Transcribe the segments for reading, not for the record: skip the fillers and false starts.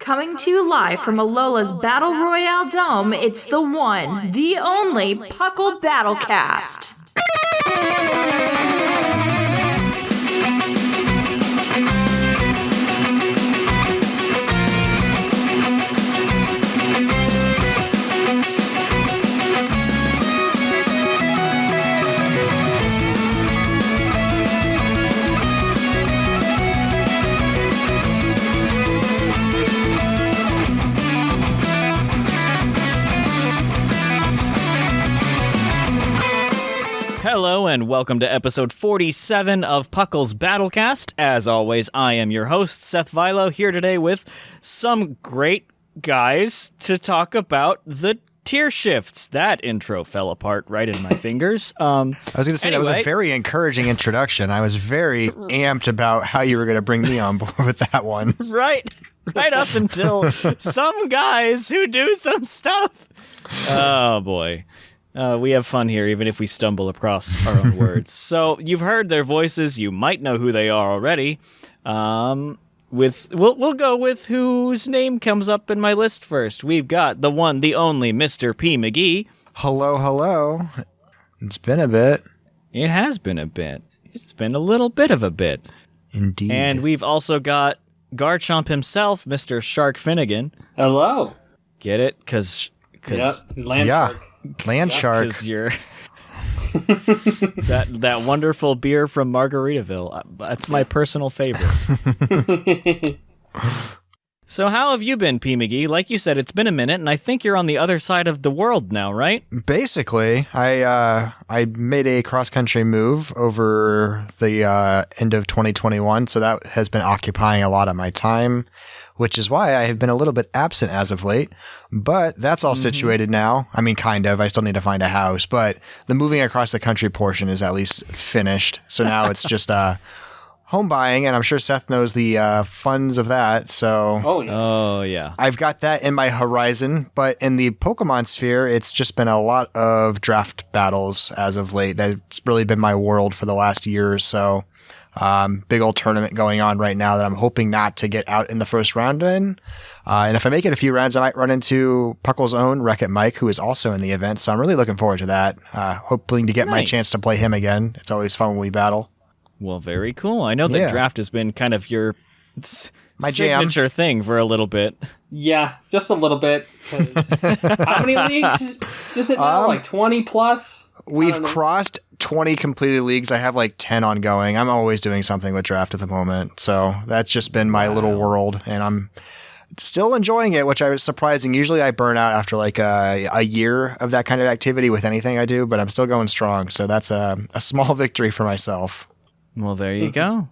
coming to you live from Alola's Battle Royale Dome, it's the one, the only PUCL Battlecast. Hello and welcome to episode 47 of PUCL's Battlecast. As always, I am your host, Seth Vilo, here today with some great guys to talk about the tier shifts. That intro fell apart right in my fingers. I was going to say, that was a very encouraging introduction. I was very amped about how you were going to bring me on board with that one. Right up until some guys who do some stuff. Oh, boy. We have fun here, even if we stumble across our own words. So you've heard their voices. You might know who they are already. We'll go with whose name comes up in my list first. We've got the one, the only Mr. P. McGee. Hello. It's been a bit. It has been a bit. It's been a little bit of a bit. Indeed. And we've also got Garchomp himself, Mr. Shark Finnegan. Hello. Get it? Because Land Shark. Land Shark. Because you're that wonderful beer from Margaritaville. That's my personal favorite. So how have you been, P. McGee? Like you said, it's been a minute, and I think you're on the other side of the world now, right? Basically, I made a cross-country move over the end of 2021, so that has been occupying a lot of my time, which is why I have been a little bit absent as of late. But that's all situated now. I mean, kind of. I still need to find a house, but the moving across the country portion is at least finished. So now it's just home buying, and I'm sure Seth knows the funds of that. So Oh, yeah. I've got that in my horizon. But in the Pokemon sphere, it's just been a lot of draft battles as of late. That's really been my world for the last year or so. Big old tournament going on right now that I'm hoping not to get out in the first round in. And if I make it a few rounds, I might run into PUCL's own Wreck-It Mike, who is also in the event. So I'm really looking forward to that. Hoping to get my chance to play him again. It's always fun when we battle. Well, very cool. I know that draft has been kind of your my signature thing for a little bit. Yeah, just a little bit. How many leagues is it now? Like 20 plus? We've crossed 20 completed leagues. I have like 10 ongoing. I'm always doing something with draft at the moment. So that's just been my little world, and I'm still enjoying it, which I was surprising. Usually I burn out after like a year of that kind of activity with anything I do, but I'm still going strong. So that's a small victory for myself. Well, there you go.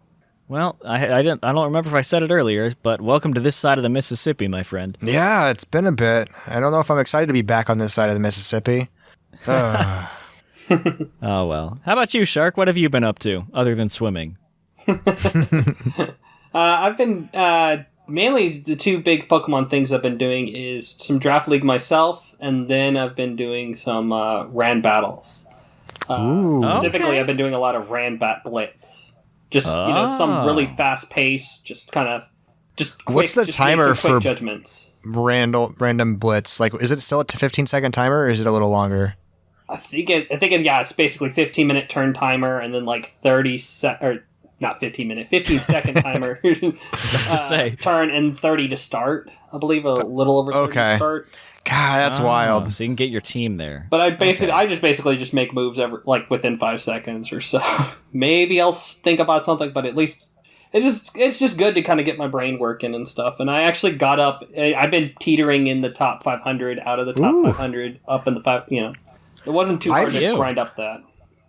Well, I don't remember if I said it earlier, but welcome to this side of the Mississippi, my friend. Yeah, it's been a bit. I don't know if I'm excited to be back on this side of the Mississippi. Oh, well. How about you, Shark? What have you been up to, other than swimming? I've been, mainly the two big Pokemon things I've been doing is some Draft League myself, and then I've been doing some Ran battles. Specifically, I've been doing a lot of Ranbat Blitz. Just, some really fast pace, just quick. What's the timer for judgments? Random Blitz? Like, is it still a 15-second timer, or is it a little longer? I think it's basically 15-minute turn timer, and then like 15-second timer. To say turn and 30 to start. I believe a little over 30 to start. God, that's wild. So you can get your team there. But I basically just make moves within 5 seconds or so. Maybe I'll think about something, but at least it's just good to kind of get my brain working and stuff. And I actually got up. I've been teetering in the top 500, out of the top 500, up in the 5. It wasn't too hard to grind up that.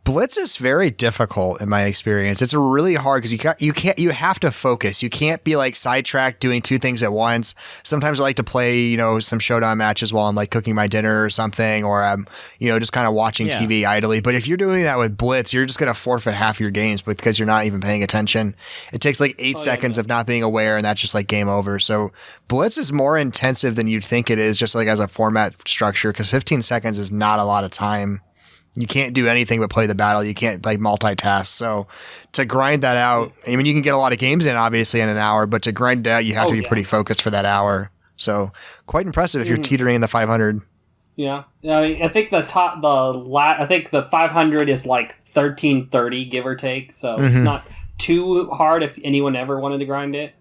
Blitz is very difficult in my experience. It's really hard because you have to focus. You can't be like sidetracked doing two things at once. Sometimes I like to play, some showdown matches while I'm like cooking my dinner or something, or I'm, just kind of watching TV idly. But if you're doing that with Blitz, you're just going to forfeit half your games because you're not even paying attention. It takes like 8 seconds of not being aware, and that's just like game over. So Blitz is more intensive than you'd think it is, just like as a format structure, because 15 seconds is not a lot of time. You can't do anything but play the battle. You can't like multitask. So to grind that out, I mean, you can get a lot of games in obviously in an hour, but to grind it out, you have to be pretty focused for that hour. So quite impressive if you're teetering in the 500. Yeah, I think the 500 is like 1330, give or take. So it's not too hard if anyone ever wanted to grind it,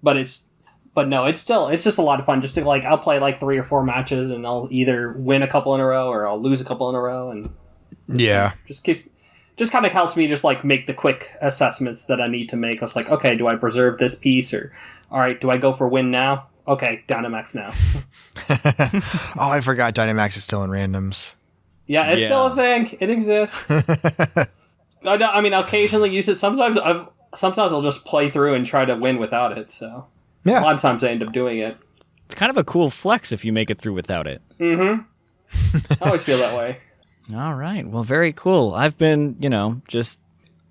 but it's just a lot of fun. Just to I'll play like 3 or 4 matches, and I'll either win a couple in a row or I'll lose a couple in a row, and just kind of helps me just make the quick assessments that I need to make. I was like, okay, do I preserve this piece, or all right, do I go for win now? Okay, Dynamax now. Oh, I forgot Dynamax is still in randoms. Yeah, it's still a thing. It exists. I mean, I'll occasionally use it. Sometimes I'll just play through and try to win without it. So a lot of times I end up doing it. It's kind of a cool flex if you make it through without it. Mm-hmm. I always feel that way. All right. Well, very cool. I've been, just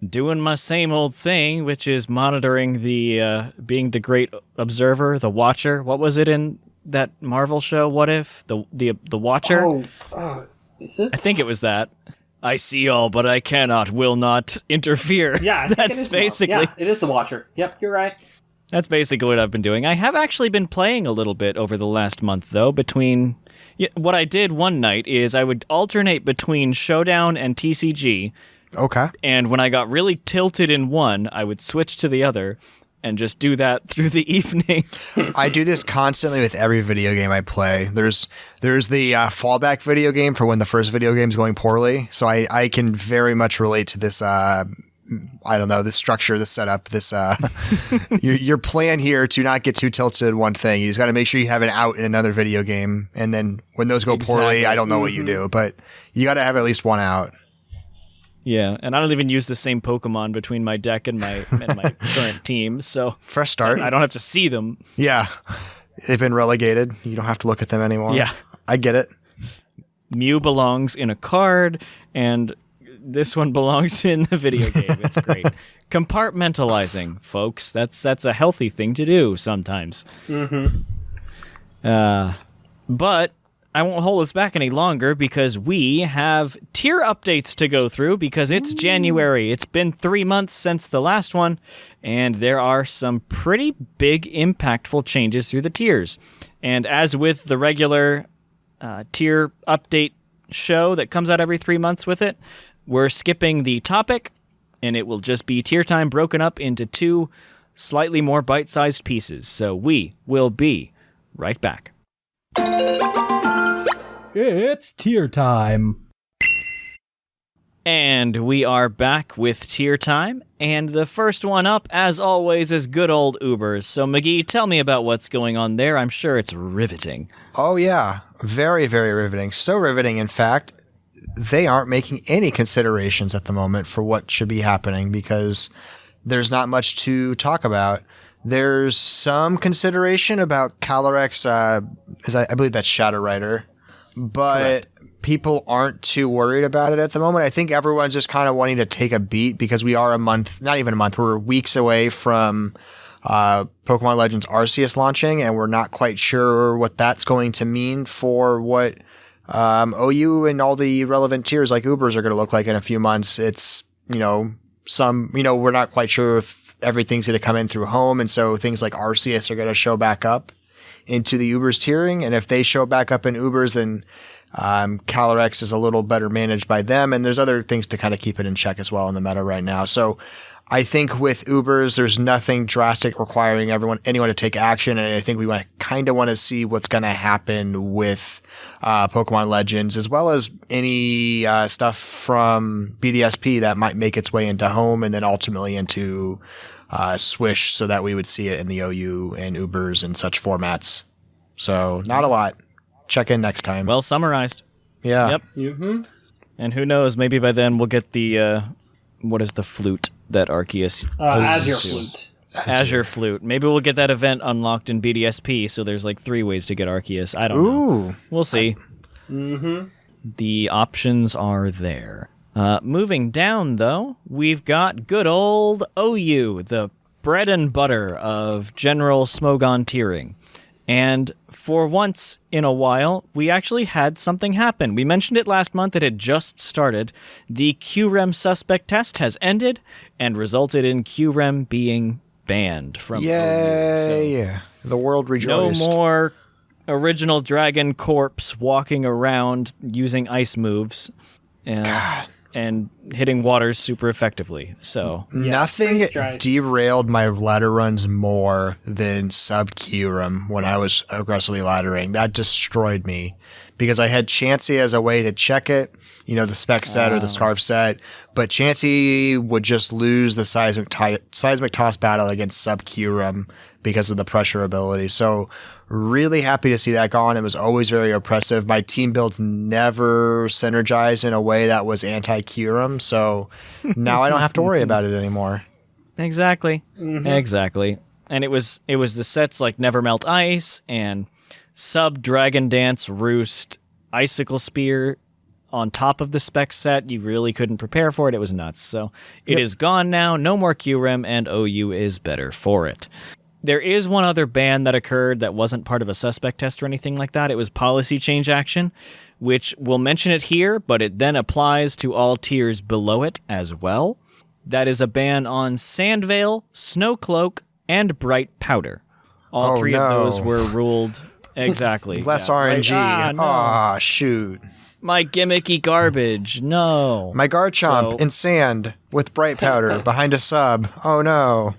doing my same old thing, which is monitoring being the great observer, the watcher. What was it in that Marvel show? What If? The Watcher? Oh, is it? I think it was that. I see all, but I will not interfere. Yeah, I think That's it is basically. Yeah, it is the Watcher. Yep, you're right. That's basically what I've been doing. I have actually been playing a little bit over the last month, though, between... what I did one night is I would alternate between Showdown and TCG. Okay. And when I got really tilted in one, I would switch to the other and just do that through the evening. I do this constantly with every video game I play. There's the fallback video game for when the first video game is going poorly. So I can very much relate to this, this structure, this setup, this your plan here to not get too tilted in one thing. You just got to make sure you have an out in another video game. And then when those go poorly, I don't know what you do. But you got to have at least one out. Yeah, and I don't even use the same Pokemon between my deck and my current team, so fresh start. I don't have to see them. Yeah, they've been relegated. You don't have to look at them anymore. Yeah, I get it. Mew belongs in a card, and this one belongs in the video game. It's great. Compartmentalizing, folks. That's a healthy thing to do sometimes. Mm-hmm. But I won't hold us back any longer because we have tier updates to go through because it's January. It's been 3 months since the last one, and there are some pretty big, impactful changes through the tiers. And as with the regular tier update show that comes out every 3 months with it, we're skipping the topic, and it will just be tier time broken up into 2 slightly more bite-sized pieces. So we will be right back. It's tier time. And we are back with tier time, and the first one up, as always, is good old Ubers. So, McGee, tell me about what's going on there. I'm sure it's riveting. Oh, yeah. Very, very riveting. So riveting, in fact, they aren't making any considerations at the moment for what should be happening because there's not much to talk about. There's some consideration about Calyrex, I believe that's Shadow Rider, but people aren't too worried about it at the moment. I think everyone's just kind of wanting to take a beat because we are not even a month, we're weeks away from Pokemon Legends Arceus launching, and we're not quite sure what that's going to mean for what OU and all the relevant tiers like Ubers are going to look like in a few months. It's, we're not quite sure if everything's going to come in through home, and so things like Arceus are going to show back up into the Ubers tiering, and if they show back up in Ubers, then Calyrex is a little better managed by them, and there's other things to kind of keep it in check as well in the meta right now. So I think with Ubers, there's nothing drastic requiring anyone to take action, and I think we kind of want to see what's going to happen with Pokemon Legends, as well as any stuff from BDSP that might make its way into home and then ultimately into Swish, so that we would see it in the OU and Ubers and such formats. So not a lot. Check in next time. Well summarized. Yeah. Yep. Mm-hmm. And who knows, maybe by then we'll get the, what is the flute that Arceus... Azure Flute. Azure Flute. Maybe we'll get that event unlocked in BDSP, so there's 3 ways to get Arceus. I don't know. We'll see. Mm-hmm. The options are there. Moving down, though, we've got good old OU, the bread and butter of general Smogon tiering. And for once in a while, we actually had something happen. We mentioned it last month. It had just started. The QREM suspect test has ended and resulted in QREM being banned from OU. So yeah. The world rejoiced. no more original dragon corpse walking around using ice moves and hitting waters super effectively. So nothing freeze dry. derailed my ladder runs more than sub Kyurem when I was aggressively laddering. That destroyed me because I had Chansey as a way to check it, the spec set or the scarf set, but Chansey would just lose the seismic toss battle against sub Kyurem because of the pressure ability. So really happy to see that gone. It was always very oppressive. My team builds never synergized in a way that was anti-Kyurem, so now I don't have to worry about it anymore. Exactly. Exactly. And it was the sets like Never Melt Ice and Sub Dragon Dance Roost Icicle Spear on top of the spec set. You really couldn't prepare for it. It was nuts. So it is gone now. No more Kyurem, and OU is better for it. There is one other ban that occurred that wasn't part of a suspect test or anything like that. It was policy change action, which we'll mention it here, but it then applies to all tiers below it as well. That is a ban on Sandveil, Snowcloak, and Bright Powder. All three of those were ruled exactly. Less RNG. Shoot. My gimmicky garbage. No. My Garchomp in sand with Bright Powder behind a sub. Oh no.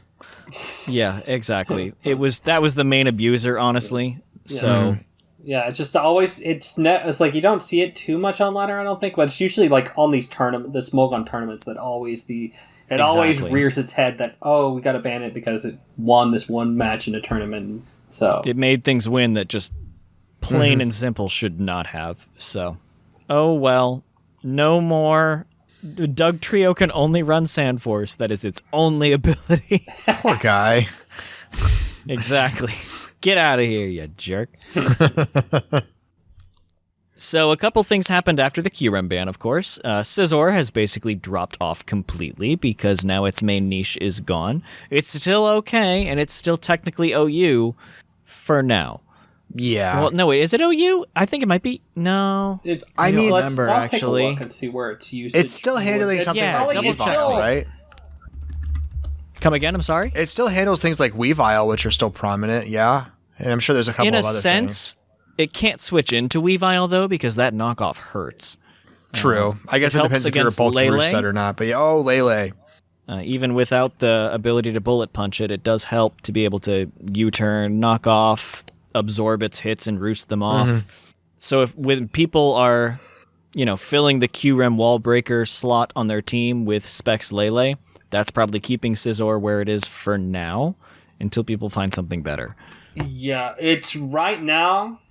Yeah, exactly. That was the main abuser, honestly. So yeah, it's just always it's like you don't see it too much on ladder, I don't think, but it's usually like on these the Smogon tournaments that always always rears its head that we got to ban it because it won this one match in a tournament. So it made things win that just plain and simple should not have. So oh well, no more. Doug Trio can only run Sand Force. That is its only ability. Poor guy. Exactly. Get out of here, you jerk. So a couple things happened after the Kyurem ban, of course. Scizor has basically dropped off completely because now its main niche is gone. It's still okay, and it's still technically OU for now. Yeah. Well, no, wait, is it OU? I think it might be. No. I don't remember, I'll actually. Take a look and see where it's used. It's still handling something like Weavile, right? Come again, I'm sorry? It still handles things like Weavile, which are still prominent, yeah? And I'm sure there's a couple of other things. In a sense, it can't switch into Weavile, though, because that knockoff hurts. True. I guess it depends if you're a bulk roost set or not. But Lele. Even without the ability to bullet punch it, it does help to be able to U-turn, knock off, absorb its hits and roost them off. So when people are, filling the Kyurem wall breaker slot on their team with Specs Lele, that's probably keeping Scizor where it is for now until people find something better. Yeah, it's right now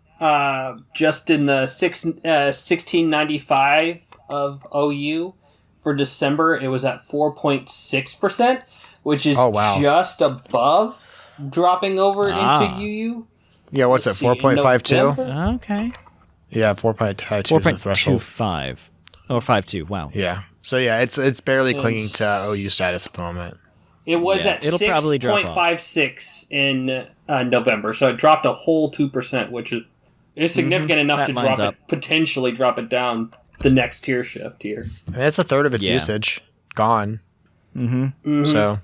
just in the 1695 of OU for December. It was at 4.6%, which is just above dropping over into UU. Yeah, what's it, 4.52? Okay. Yeah, 4.52 is the threshold. 4.25. Or 5.2, wow. Yeah. So yeah, it's barely clinging to OU status at the moment. It was at 6.56 in November, so it dropped a whole 2%, which is significant enough to potentially drop it down the next tier shift here. And that's a third of its usage. Gone. So,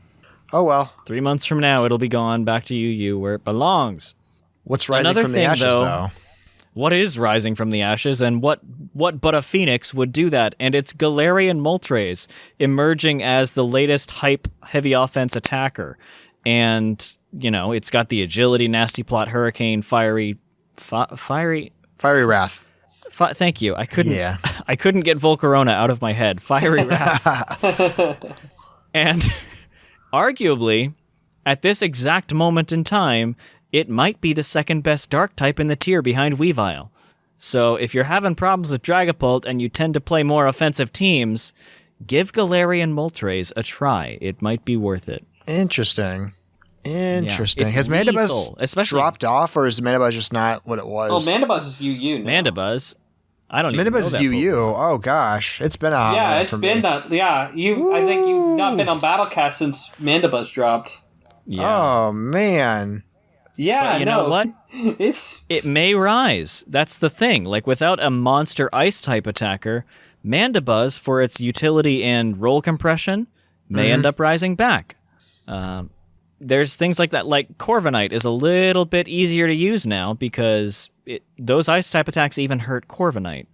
oh well. 3 months from now, it'll be gone back to UU where it belongs. What's rising from the ashes, though? What is rising from the ashes, and what but a phoenix would do that? And it's Galarian Moltres emerging as the latest hype heavy offense attacker. And, it's got the agility, nasty plot, hurricane, fiery Wrath. Thank you. I couldn't get Volcarona out of my head. Fiery Wrath. And arguably, at this exact moment in time, it might be the second best dark type in the tier behind Weavile. So if you're having problems with Dragapult and you tend to play more offensive teams, give Galarian Moltres a try. It might be worth it. Interesting. Yeah, Has Mandibuzz dropped off, or is Mandibuzz just not what it was? Oh, Mandibuzz is UU now. Mandibuzz? I don't even know that. Mandibuzz is UU. Oh gosh, it's been a hot minute for me. That. Yeah, I think you've not been on Battlecast since Mandibuzz dropped. Yeah. Oh man. Yeah, but you know what? It may rise. That's the thing. Like, without a monster ice type attacker, Mandibuzz, for its utility and roll compression, may end up rising back. there's things like that, like Corviknight is a little bit easier to use now because those ice type attacks even hurt Corviknight.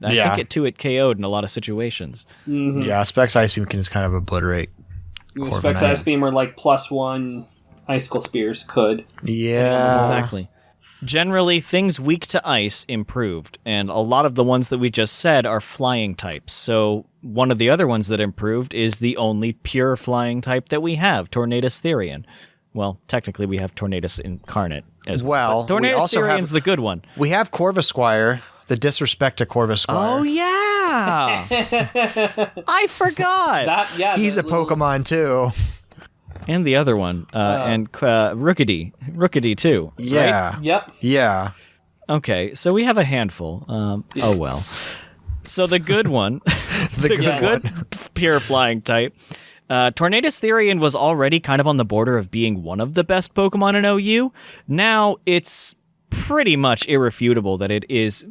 I think it 2-hit KO'd in a lot of situations. Mm-hmm. Yeah, Specs Ice Beam can just kind of obliterate Corviknight. Specs Ice Beam or like +1 Icicle Spears could. Yeah. Exactly. Generally, things weak to ice improved, and a lot of the ones that we just said are flying types. So one of the other ones that improved is the only pure flying type that we have, Tornadus Therian. Well, technically we have Tornadus Incarnate as well. But Tornadus Therian's the good one. We have Corvisquire, the disrespect to Corvisquire. Oh, yeah! I forgot! He's a Pokemon, too. And the other one, and Rookidee too. Yeah. Right? Yep. Yeah. Okay, so we have a handful. Oh well. So the good one, the good pure flying type, Tornadus Therian was already kind of on the border of being one of the best Pokemon in OU. Now it's pretty much irrefutable that it is,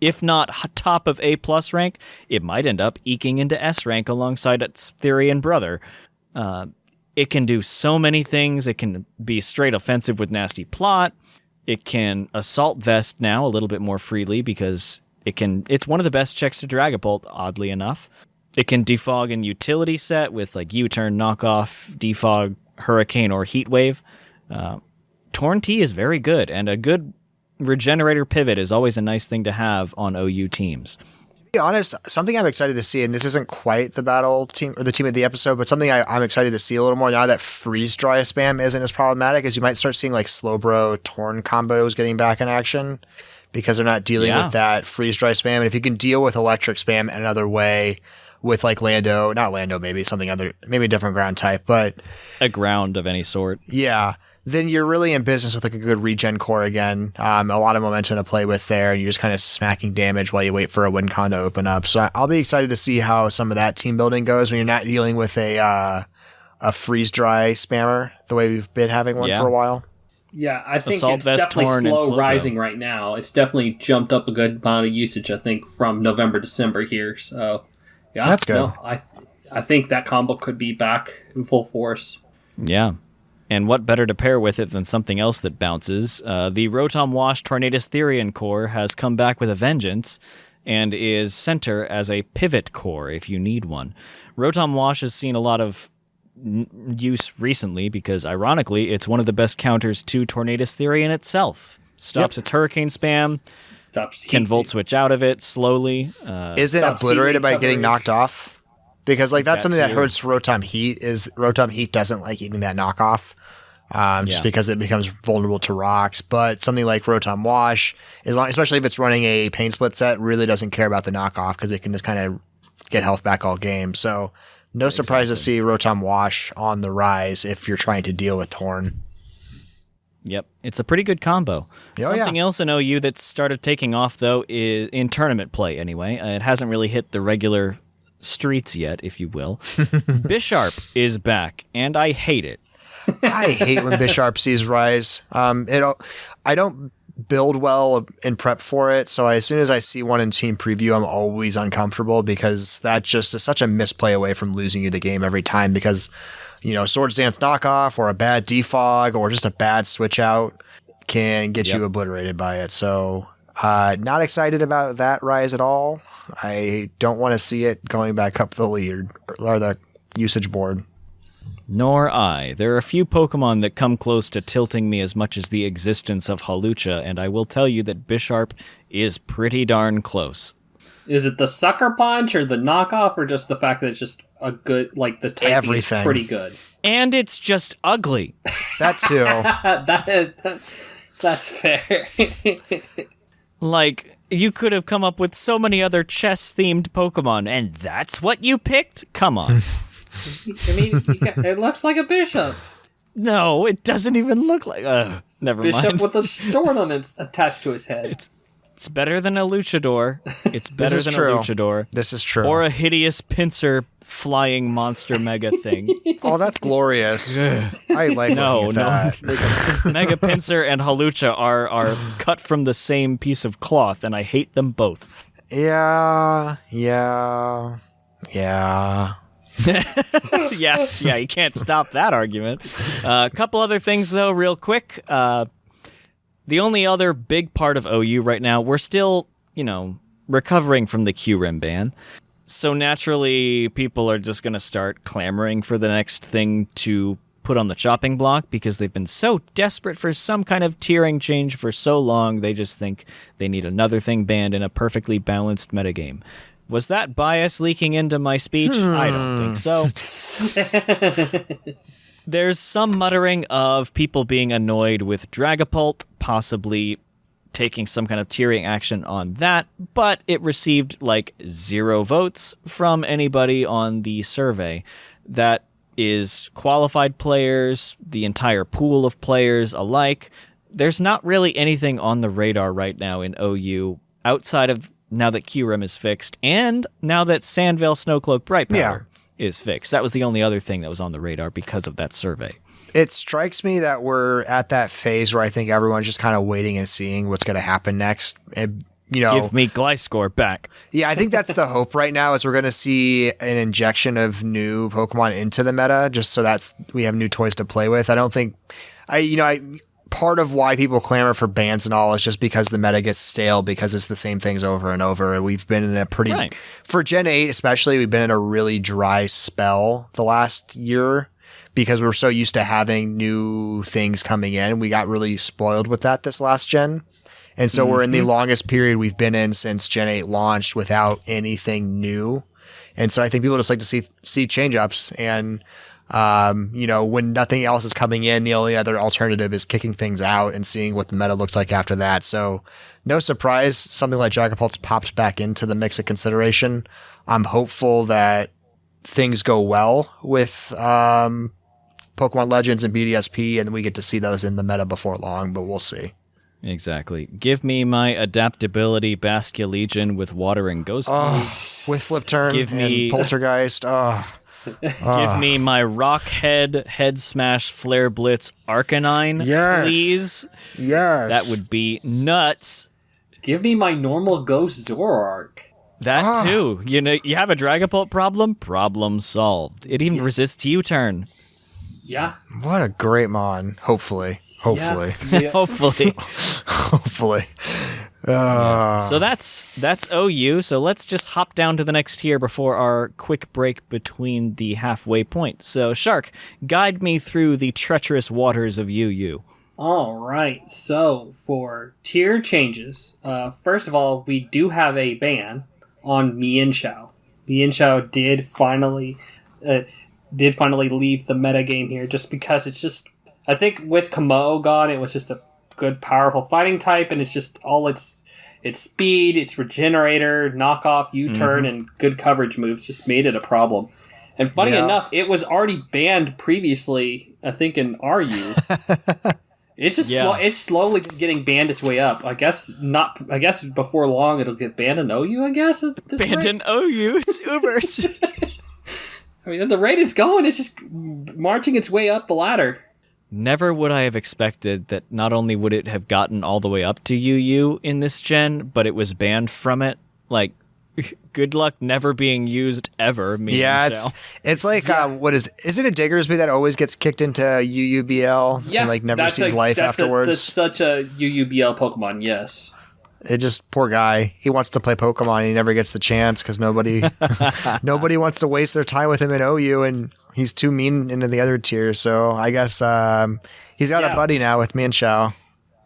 if not top of A+ rank, it might end up eking into S rank alongside its Therian brother. It can do so many things. It can be straight offensive with Nasty Plot. It can Assault Vest now a little bit more freely because it's one of the best checks to Dragapult, oddly enough. It can defog in utility set with like U-turn, knockoff, defog, hurricane, or heat wave. Torn T is very good, and a good regenerator pivot is always a nice thing to have on OU teams. To be honest, something I'm excited to see, and this isn't quite the battle team or the team of the episode, but something I'm excited to see a little more now that freeze dry spam isn't as problematic, is you might start seeing like Slowbro Torn combos getting back in action because they're not dealing with that freeze dry spam. And if you can deal with electric spam in another way with like not Lando, maybe something other, maybe a different ground type, but a ground of any sort. Yeah. Then you're really in business with like a good regen core again. A lot of momentum to play with there, and you're just kind of smacking damage while you wait for a win con to open up. So I'll be excited to see how some of that team building goes when you're not dealing with a freeze dry spammer the way we've been having one for a while. Yeah, I think Assault it's Vest, definitely Torn, slow rising right now. It's definitely jumped up a good amount of usage, I think, from November, December here. So yeah, that's good. No, I think that combo could be back in full force. Yeah. And what better to pair with it than something else that bounces? The Rotom Wash Tornadus Therian core has come back with a vengeance and is center as a pivot core if you need one. Rotom Wash has seen a lot of use recently because, ironically, it's one of the best counters to Tornadus Therian itself. Stops its Hurricane spam, can Volt Switch out of it slowly. Is it obliterated by getting knocked off? Because like that's something that hurts Rotom Heat, is Rotom Heat doesn't like eating that knockoff. Just because it becomes vulnerable to rocks. But something like Rotom Wash, especially if it's running a Pain Split set, really doesn't care about the knockoff because it can just kind of get health back all game. So no surprise to see Rotom Wash on the rise if you're trying to deal with Torn. Yep, it's a pretty good combo. Something else in OU that started taking off, though, is in tournament play anyway. It hasn't really hit the regular streets yet, if you will. Bisharp is back, and I hate it. I hate when Bisharp sees Rise. I don't build well in prep for it, so as soon as I see one in team preview, I'm always uncomfortable because that just is such a misplay away from losing you the game every time because, you know, Swords Dance knockoff or a bad defog or just a bad switch out can get you obliterated by it. So not excited about that Rise at all. I don't want to see it going back up the lead or the usage board. Nor I. There are a few Pokemon that come close to tilting me as much as the existence of Hawlucha, and I will tell you that Bisharp is pretty darn close. Is it the Sucker Punch or the knockoff or just the fact that it's just a good, like the type is pretty good? And it's just ugly. That too. That's fair. Like, you could have come up with so many other chess-themed Pokemon, and that's what you picked? Come on. I mean, it looks like a bishop. No, it doesn't even look like... never mind. Bishop with a sword on it attached to his head. It's better than a luchador. It's better than a luchador. This is true. Or a hideous pincer flying monster mega thing. Oh, that's glorious. I like looking at that. Mega Pincer and Hawlucha are cut from the same piece of cloth, and I hate them both. Yeah. Yes, yeah, you can't stop that argument. A couple other things, though, real quick. The only other big part of OU right now, we're still, recovering from the QRIM ban. So naturally, people are just going to start clamoring for the next thing to put on the chopping block because they've been so desperate for some kind of tiering change for so long, they just think they need another thing banned in a perfectly balanced metagame. Was that bias leaking into my speech? I don't think so. There's some muttering of people being annoyed with Dragapult, possibly taking some kind of tiering action on that, but it received 0 votes from anybody on the survey. That is qualified players, the entire pool of players alike. There's not really anything on the radar right now in OU outside of now that QRIM is fixed and now that Sandvale Snowcloak Brightpower is fixed. That was the only other thing that was on the radar because of that survey. It strikes me that we're at that phase where I think everyone's just kind of waiting and seeing what's going to happen next. And, give me Gliscor back. Yeah, I think that's the hope right now is we're going to see an injection of new Pokemon into the meta just so we have new toys to play with. I don't think part of why people clamor for bans and all is just because the meta gets stale because it's the same things over and over. We've been in a for Gen 8 especially, we've been in a really dry spell the last year because we're so used to having new things coming in. We got really spoiled with that this last gen. And so we're in the longest period we've been in since Gen 8 launched without anything new. And so I think people just like to see change-ups and when nothing else is coming in, the only other alternative is kicking things out and seeing what the meta looks like after that. So no surprise, something like Dragapult's popped back into the mix of consideration. I'm hopeful that things go well with Pokemon Legends and BDSP, and we get to see those in the meta before long, but we'll see. Exactly. Give me my adaptability Basculegion with Water and Ghost. With Flip Turn and Poltergeist. Give me my Rockhead, Head Smash, Flare Blitz, Arcanine, please. Yes. That would be nuts. Give me my normal Ghost Zoroark. That too. You have a Dragapult problem solved. It even resists U-turn. Yeah. What a great mon. Hopefully. Yeah. Hopefully. So that's OU. So let's just hop down to the next tier before our quick break between the halfway point. So Shark, guide me through the treacherous waters of UU. All right. So for tier changes, first of all, we do have a ban on Mienshao. Mienshao did finally leave the metagame here, just because it's just. I think with Kamo gone, it was just a good, powerful fighting type, and it's just all its speed, its regenerator, knockoff, U-turn, and good coverage moves just made it a problem. And funny enough, it was already banned previously, I think, in RU. It's just it's slowly getting banned its way up. I guess before long it'll get banned in OU. I guess banned in OU. It's Ubers. I mean, the rate is going. It's just marching its way up the ladder. Never would I have expected that not only would it have gotten all the way up to UU in this gen, but it was banned from it. Good luck never being used ever. It's like, what is it a Diggersby that always gets kicked into UUBL and never sees life afterwards? That's such a UUBL Pokemon, yes. It just, poor guy. He wants to play Pokemon and he never gets the chance because nobody wants to waste their time with him in OU, and he's too mean into the other tier. So I guess he's got a buddy now with Mienshao.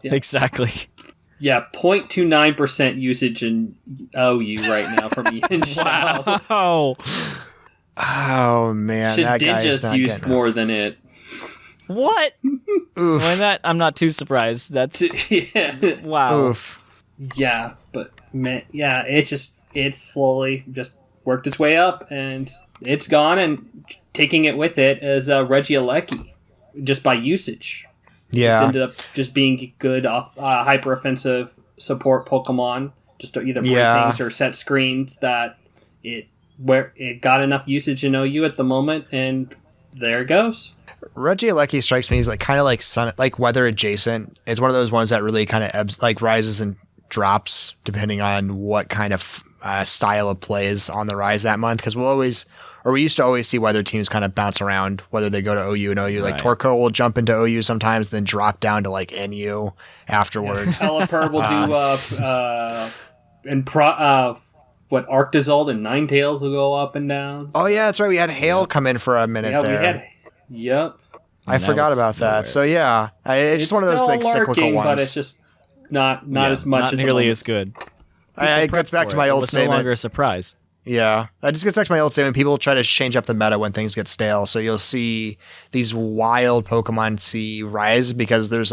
Yeah. Exactly. Yeah, 0.29% usage in OU right now for Mienshao. Wow. Oh, man. That guy is not used more than it. What? Oof. Well, I'm not too surprised. That's wow. Oof. Yeah, but it slowly just worked its way up, and it's gone, and taking it with it is Regieleki, just by usage. Yeah. Just ended up just being good off hyper offensive support Pokemon, just to either break things or set screens that it got enough usage in OU at the moment, and there it goes. Regieleki strikes me as kind of like sun, like weather adjacent. It's one of those ones that really kind of ebbs, rises and drops depending on what kind of style of play is on the rise that month, because we used to always see whether teams kind of bounce around, whether they go to OU and OU. Like Right. Torco will jump into OU sometimes, then drop down to like NU afterwards. Pelipper will do Arctazult and Ninetales will go up and down. Oh yeah, that's right. We had Hail come in for a minute Yeah, there. Yep. I Now forgot it's about that. nowhere. So yeah, it's just one of those still like cyclical lurking, ones. but it's just not as much. Not at the nearly moment. as good. It gets back to my old It was no statement. longer a surprise. Yeah, that just gets back to my old statement. People try to change up the meta when things get stale. So you'll see these wild Pokemon rise because there's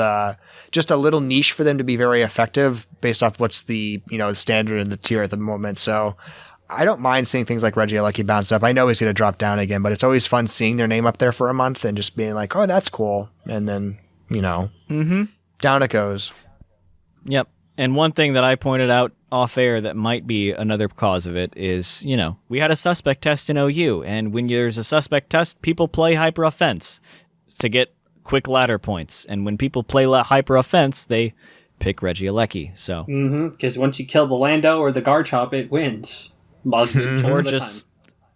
just a little niche for them to be very effective based off what's the standard in the tier at the moment. So I don't mind seeing things like Regieleki bounce up. I know he's going to drop down again, but it's always fun seeing their name up there for a month and just being like, oh, that's cool. And then, down it goes. Yep. And one thing that I pointed out off air that might be another cause of it is, we had a suspect test in OU, and when there's a suspect test, people play hyper offense to get quick ladder points. And when people play hyper offense, they pick Regieleki. So Because once you kill the Lando or the Garchomp, it wins. or just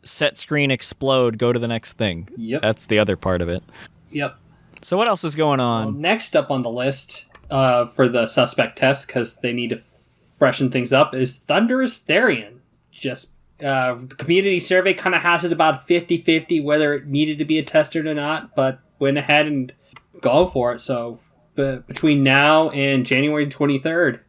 set screen explode, go to the next thing. Yep. That's the other part of it. Yep. So what else is going on? Next up on the list for the suspect test, because they need to freshen things up, is Thunderous Therian. Just the community survey kind of has it about 50-50 whether it needed to be a tested or not, but went ahead and go for it. So between now and January 23rd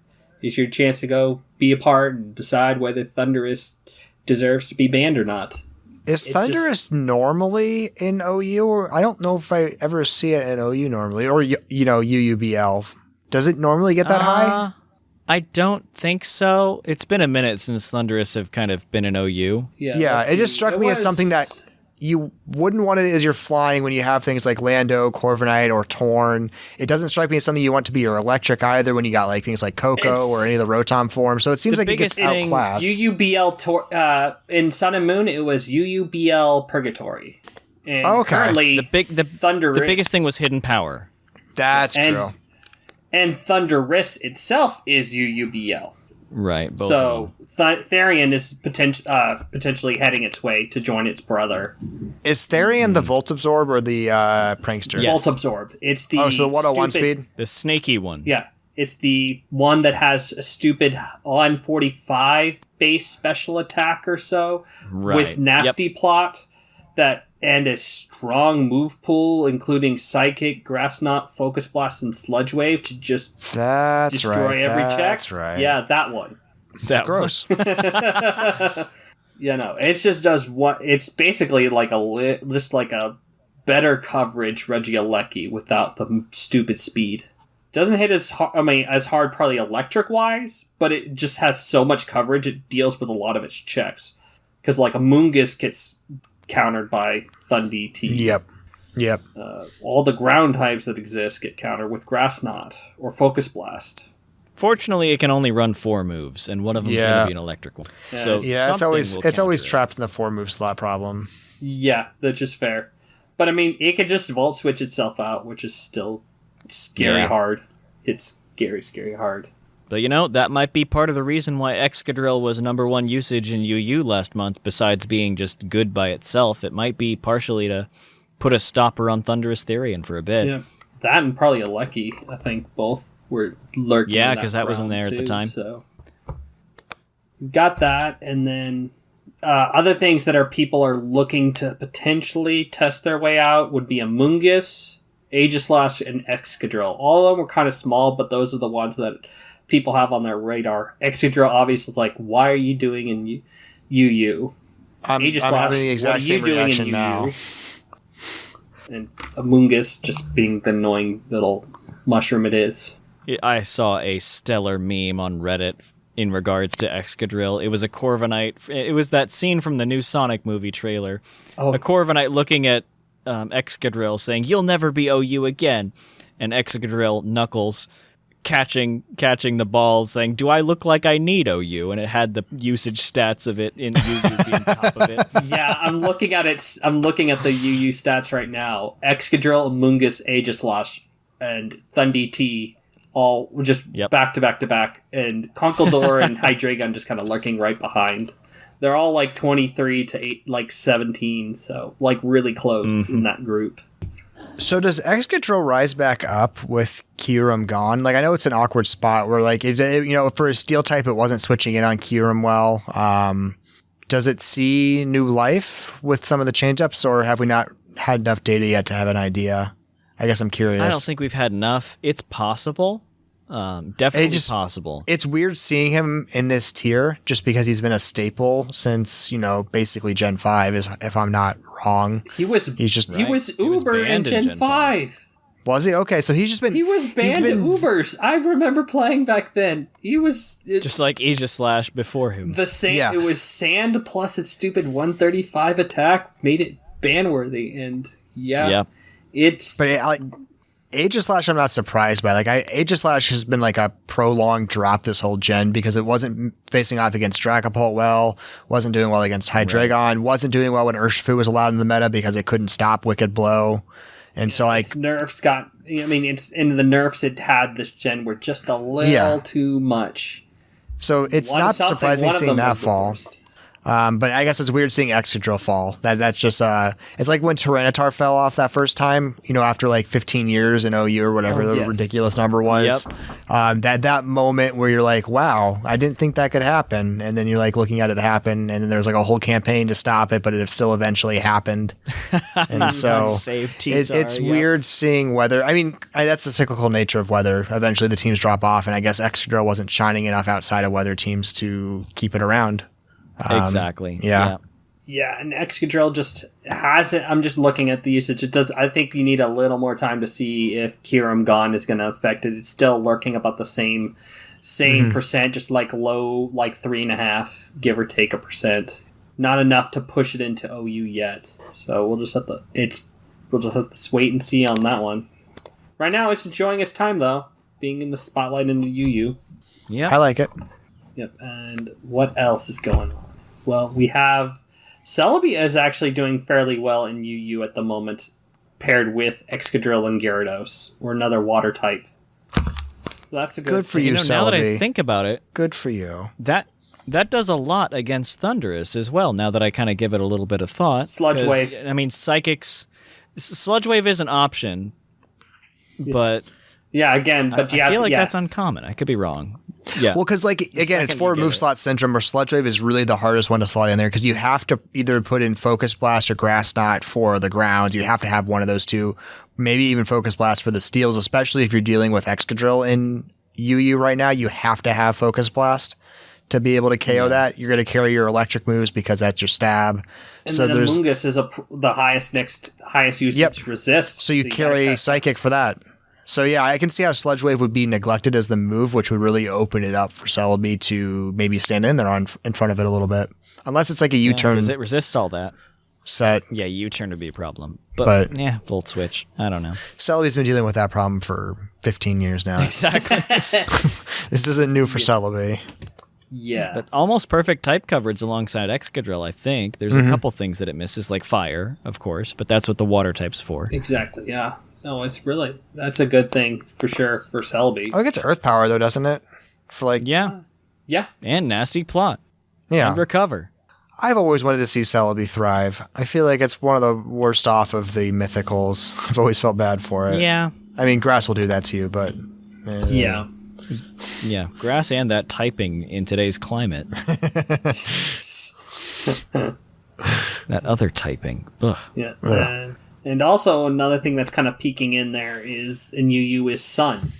is your chance to go be a part and decide whether Thunderous deserves to be banned or not. Is Thunderous normally in OU? Or I don't know if I ever see it in OU normally, or UUBL. Does it normally get that high? I don't think so. It's been a minute since Thunderous have kind of been in OU. Yeah, let's it just see. struck It me as was- something that you wouldn't want it as you're flying when you have things like Lando, Corviknight, or Torn. It doesn't strike me as something you want to be your electric either when you got like things like Coco or any of the Rotom forms. So it seems The like it gets biggest thing- outclassed. UUBL in Sun and Moon, it was UUBL Purgatory. And Okay. currently, The Thunderous, biggest thing was hidden power. That's and, true. And Thunderous itself is UUBL. Right. Both of So them. Therian is potentially heading its way to join its brother. Is Therian the Volt Absorb or the Prankster? Yes. Volt Absorb. It's the Oh, so the 101 stupid- speed? The snaky one. Yeah. It's the one that has a stupid on 45 base special attack or so Right. with nasty plot and a strong move pool, including Psychic, Grass Knot, Focus Blast, and Sludge Wave to just That's destroy right. every check. That's right. Yeah, that one. That Gross. Yeah, no, it just does what it's basically like just like a better coverage Regieleki without the stupid speed. Doesn't hit as hard, as hard probably electric wise, but it just has so much coverage. It deals with a lot of its checks because like a Moongus gets countered by Thundi T. Yep. All the ground types that exist get countered with Grass Knot or Focus Blast. Fortunately, it can only run 4 moves, and one of them is going Yeah. to be an electric one. So Yeah, it's something always will it's always counter it. trapped in the 4-move slot problem. Yeah, that's just fair. But I mean, it can just Volt Switch itself out, which is still scary Yeah. hard. It's scary, scary hard. But that might be part of the reason why Excadrill was #1 usage in UU last month, besides being just good by itself. It might be partially to put a stopper on Thunderous Therian for a bit. Yeah, that and probably a Lucky. I think both were lurking. Yeah, in 'cause that wasn't round there at the too, time. So you've got that, and then other things that people are looking to potentially test their way out would be Amoonguss, Aegislash, and Excadrill. All of them were kind of small, but those are the ones that people have on their radar. Excadrill obviously is like, why are you doing in UU? I'm Aegislash, having the exact what are same you doing reaction in now. UU? And Amoonguss just being the annoying little mushroom it is. I saw a stellar meme on Reddit in regards to Excadrill. It was a Corviknight. It was that scene from the new Sonic movie trailer. Oh. A Corviknight looking at Excadrill saying, "You'll never be OU again," and Excadrill Knuckles catching the ball saying, "Do I look like I need OU?" And it had the usage stats of it in UU being top of it. Yeah, I'm looking at it. I'm looking at the UU stats right now. Excadrill, Amoonguss, Aegislash, and Thundi T all just Yep. back to back to back, and Conkeldurr and Hydreigon just kind of lurking right behind. They're all like 23 to 17, so like really close in that group. So does Excadrill rise back up with Kyurem gone? Like, I know it's an awkward spot where, like, for a steel type, it wasn't switching in on Kyurem well. Does it see new life with some of the change-ups, or have we not had enough data yet to have an idea? I guess I'm curious. I don't think we've had enough. It's possible. Definitely possible. It's weird seeing him in this tier just because he's been a staple since, basically Gen 5, if I'm not wrong. He was Uber in banned in Gen 5. Was he? Okay, so he's just been... He was banned Ubers. I remember playing back then. He was... just like Aegislash before him. It was Sand plus its stupid 135 attack made it ban-worthy, and it's... But Aegislash I'm not surprised by. Like, Aegislash has been like a prolonged drop this whole gen because it wasn't facing off against Dragapult well, wasn't doing well against Hydreigon, wasn't doing well when Urshifu was allowed in the meta because it couldn't stop Wicked Blow. And so, like... the nerfs it had this gen were just a little too much. So it's not surprising seeing that fall. But I guess it's weird seeing Excadrill fall. That's just it's like when Tyranitar fell off that first time, after like 15 years in OU or whatever the ridiculous number was. Yep. That moment where you're like, wow, I didn't think that could happen, and then you're like looking at it happen, and then there's like a whole campaign to stop it, but it still eventually happened. And so it's weird seeing weather. I mean, that's the cyclical nature of weather. Eventually the teams drop off, and I guess Excadrill wasn't shining enough outside of weather teams to keep it around. Exactly. Yeah, and Excadrill just has it. I'm just looking at the usage. It does. I think you need a little more time to see if Kyurem gone is going to affect it. It's still lurking about the same percent, just like low, like 3.5, give or take a percent. Not enough to push it into OU yet. So we'll just have to wait and see on that one. Right now, it's enjoying its time though, being in the spotlight in the UU. Yeah, I like it. Yep. And what else is going on? Well, we have Celebi is actually doing fairly well in UU at the moment, paired with Excadrill and Gyarados, or another water type. So that's a good for you, Celebi. Now that I think about it, good for you. That does a lot against Thundurus as well. Now that I kind of give it a little bit of thought, Sludge Wave. I mean, Sludge Wave is an option, but I feel like that's uncommon. I could be wrong. Yeah. Well, because it's for move slot syndrome, or Sludge Wave is really the hardest one to slot in there because you have to either put in Focus Blast or Grass Knot for the grounds. You have to have one of those two, maybe even Focus Blast for the steals, especially if you're dealing with Excadrill in UU right now. You have to have Focus Blast to be able to KO that. You're going to carry your electric moves because that's your stab. And so then Amoonguss is the highest usage resist. So you carry Psychic for that. So yeah, I can see how Sludge Wave would be neglected as the move, which would really open it up for Celebi to maybe stand in there in front of it a little bit. Unless it's like a U-turn. Because it resists all that. Set. Yeah, U-turn would be a problem. But Volt Switch. I don't know. Celebi's been dealing with that problem for 15 years now. Exactly. This isn't new for Celebi. Yeah. But almost perfect type coverage alongside Excadrill, I think. There's a couple things that it misses, like fire, of course, but that's what the water type's for. Exactly, yeah. No, that's a good thing for sure for Celebi. Oh, it gets Earth Power though, doesn't it? For Yeah. And Nasty Plot. Yeah. And Recover. I've always wanted to see Celebi thrive. I feel like it's one of the worst off of the mythicals. I've always felt bad for it. Yeah. I mean, grass will do that to you, but... Yeah. Yeah, grass and that typing in today's climate. That other typing. Ugh. Yeah. And also another thing that's kind of peeking in there is in UU is Sun,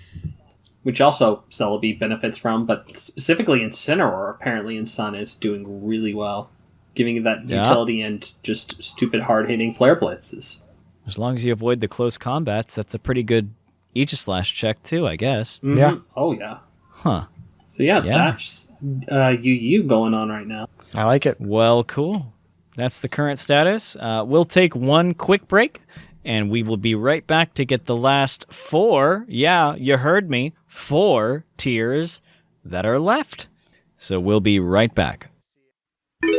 which also Celebi benefits from, but specifically Incineroar apparently in Sun is doing really well, giving it that utility and just stupid hard-hitting flare blitzes. As long as you avoid the close combats, that's a pretty good Aegislash check too, I guess. Mm-hmm. Yeah. Oh, yeah. Huh. So that's UU going on right now. I like it. Well, cool. That's the current status. We'll take one quick break, and we will be right back to get the last 4, you heard me, 4 tiers that are left. So we'll be right back. And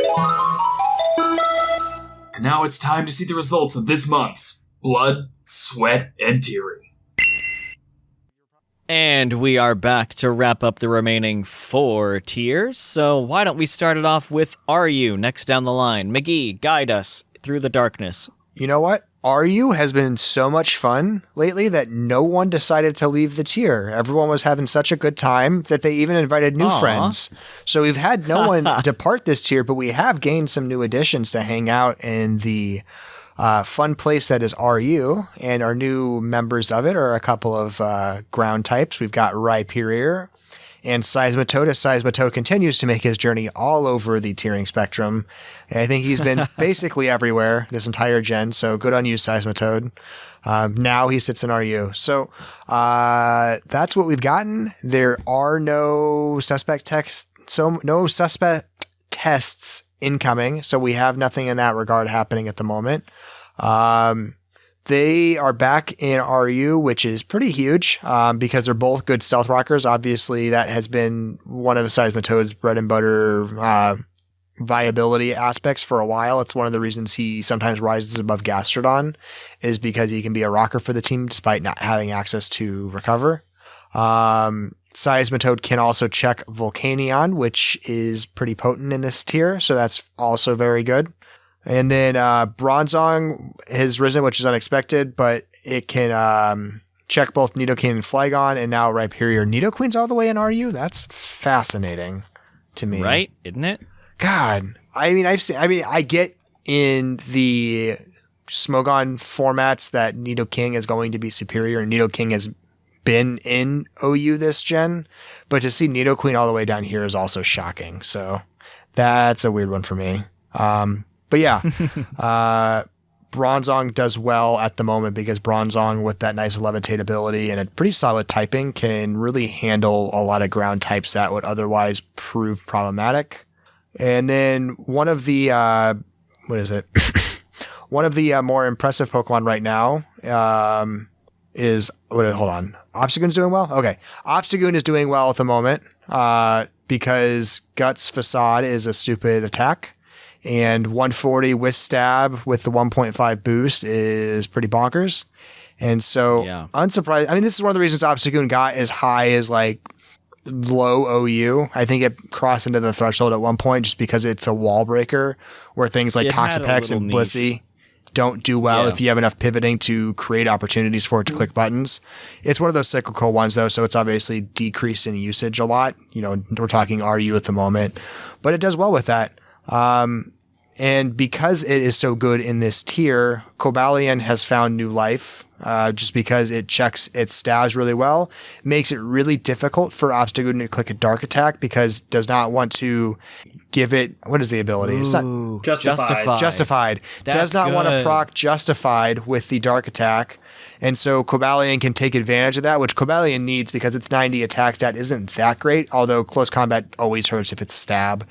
now it's time to see the results of this month's Blood, Sweat, and Tearing. And we are back to wrap up the remaining 4 tiers. So why don't we start it off with RU next down the line? McGee, guide us through the darkness. You know what? RU has been so much fun lately that no one decided to leave the tier. Everyone was having such a good time that they even invited new friends. So we've had no one depart this tier, but we have gained some new additions to hang out in the fun place that is RU, and our new members of it are a couple of ground types. We've got Raiku and Seismitoad, as Seismitoad continues to make his journey all over the tiering spectrum. And I think he's been basically everywhere this entire gen, so good on you, Seismitoad. Now he sits in RU. So that's what we've gotten. There are no suspect tests incoming, so we have nothing in that regard happening at the moment. They are back in RU, which is pretty huge because they're both good stealth rockers. Obviously, that has been one of Seismitoad's bread and butter viability aspects for a while. It's one of the reasons he sometimes rises above Gastrodon, is because he can be a rocker for the team despite not having access to recover. Seismitoad can also check Volcanion, which is pretty potent in this tier, so that's also very good. And then Bronzong has risen, which is unexpected, but it can check both Nidoking and Flygon, and now Rhyperior. Nidoqueen's all the way in RU? That's fascinating to me. Right? Isn't it? God. I get in the Smogon formats that Nidoking is going to be superior, and Nidoking has been in OU this gen, but to see Nidoqueen all the way down here is also shocking. So that's a weird one for me. But yeah, Bronzong does well at the moment because Bronzong, with that nice levitate ability and a pretty solid typing, can really handle a lot of ground types that would otherwise prove problematic. And then one of the one of the more impressive Pokemon right now is hold on. Obstagoon's doing well? Okay. Obstagoon is doing well at the moment because Guts Facade is a stupid attack. And 140 with stab with the 1.5 boost is pretty bonkers. And so, unsurprised. I mean, this is one of the reasons Obstagoon got as high as like low OU. I think it crossed into the threshold at one point just because it's a wall breaker where things like Toxapex and Blissey don't do well if you have enough pivoting to create opportunities for it to click buttons. It's one of those cyclical ones though, so it's obviously decreased in usage a lot. You know, we're talking RU at the moment, but it does well with that. And because it is so good in this tier, Cobalian has found new life, just because it checks its stabs really well, makes it really difficult for Obstagoon to click a dark attack because it does not want to give it, what is the ability? It's not Justified. Does not want to proc Justified with the dark attack. And so Cobalian can take advantage of that, which Cobalian needs because its 90 attack stat isn't that great, although close combat always hurts if it's stab.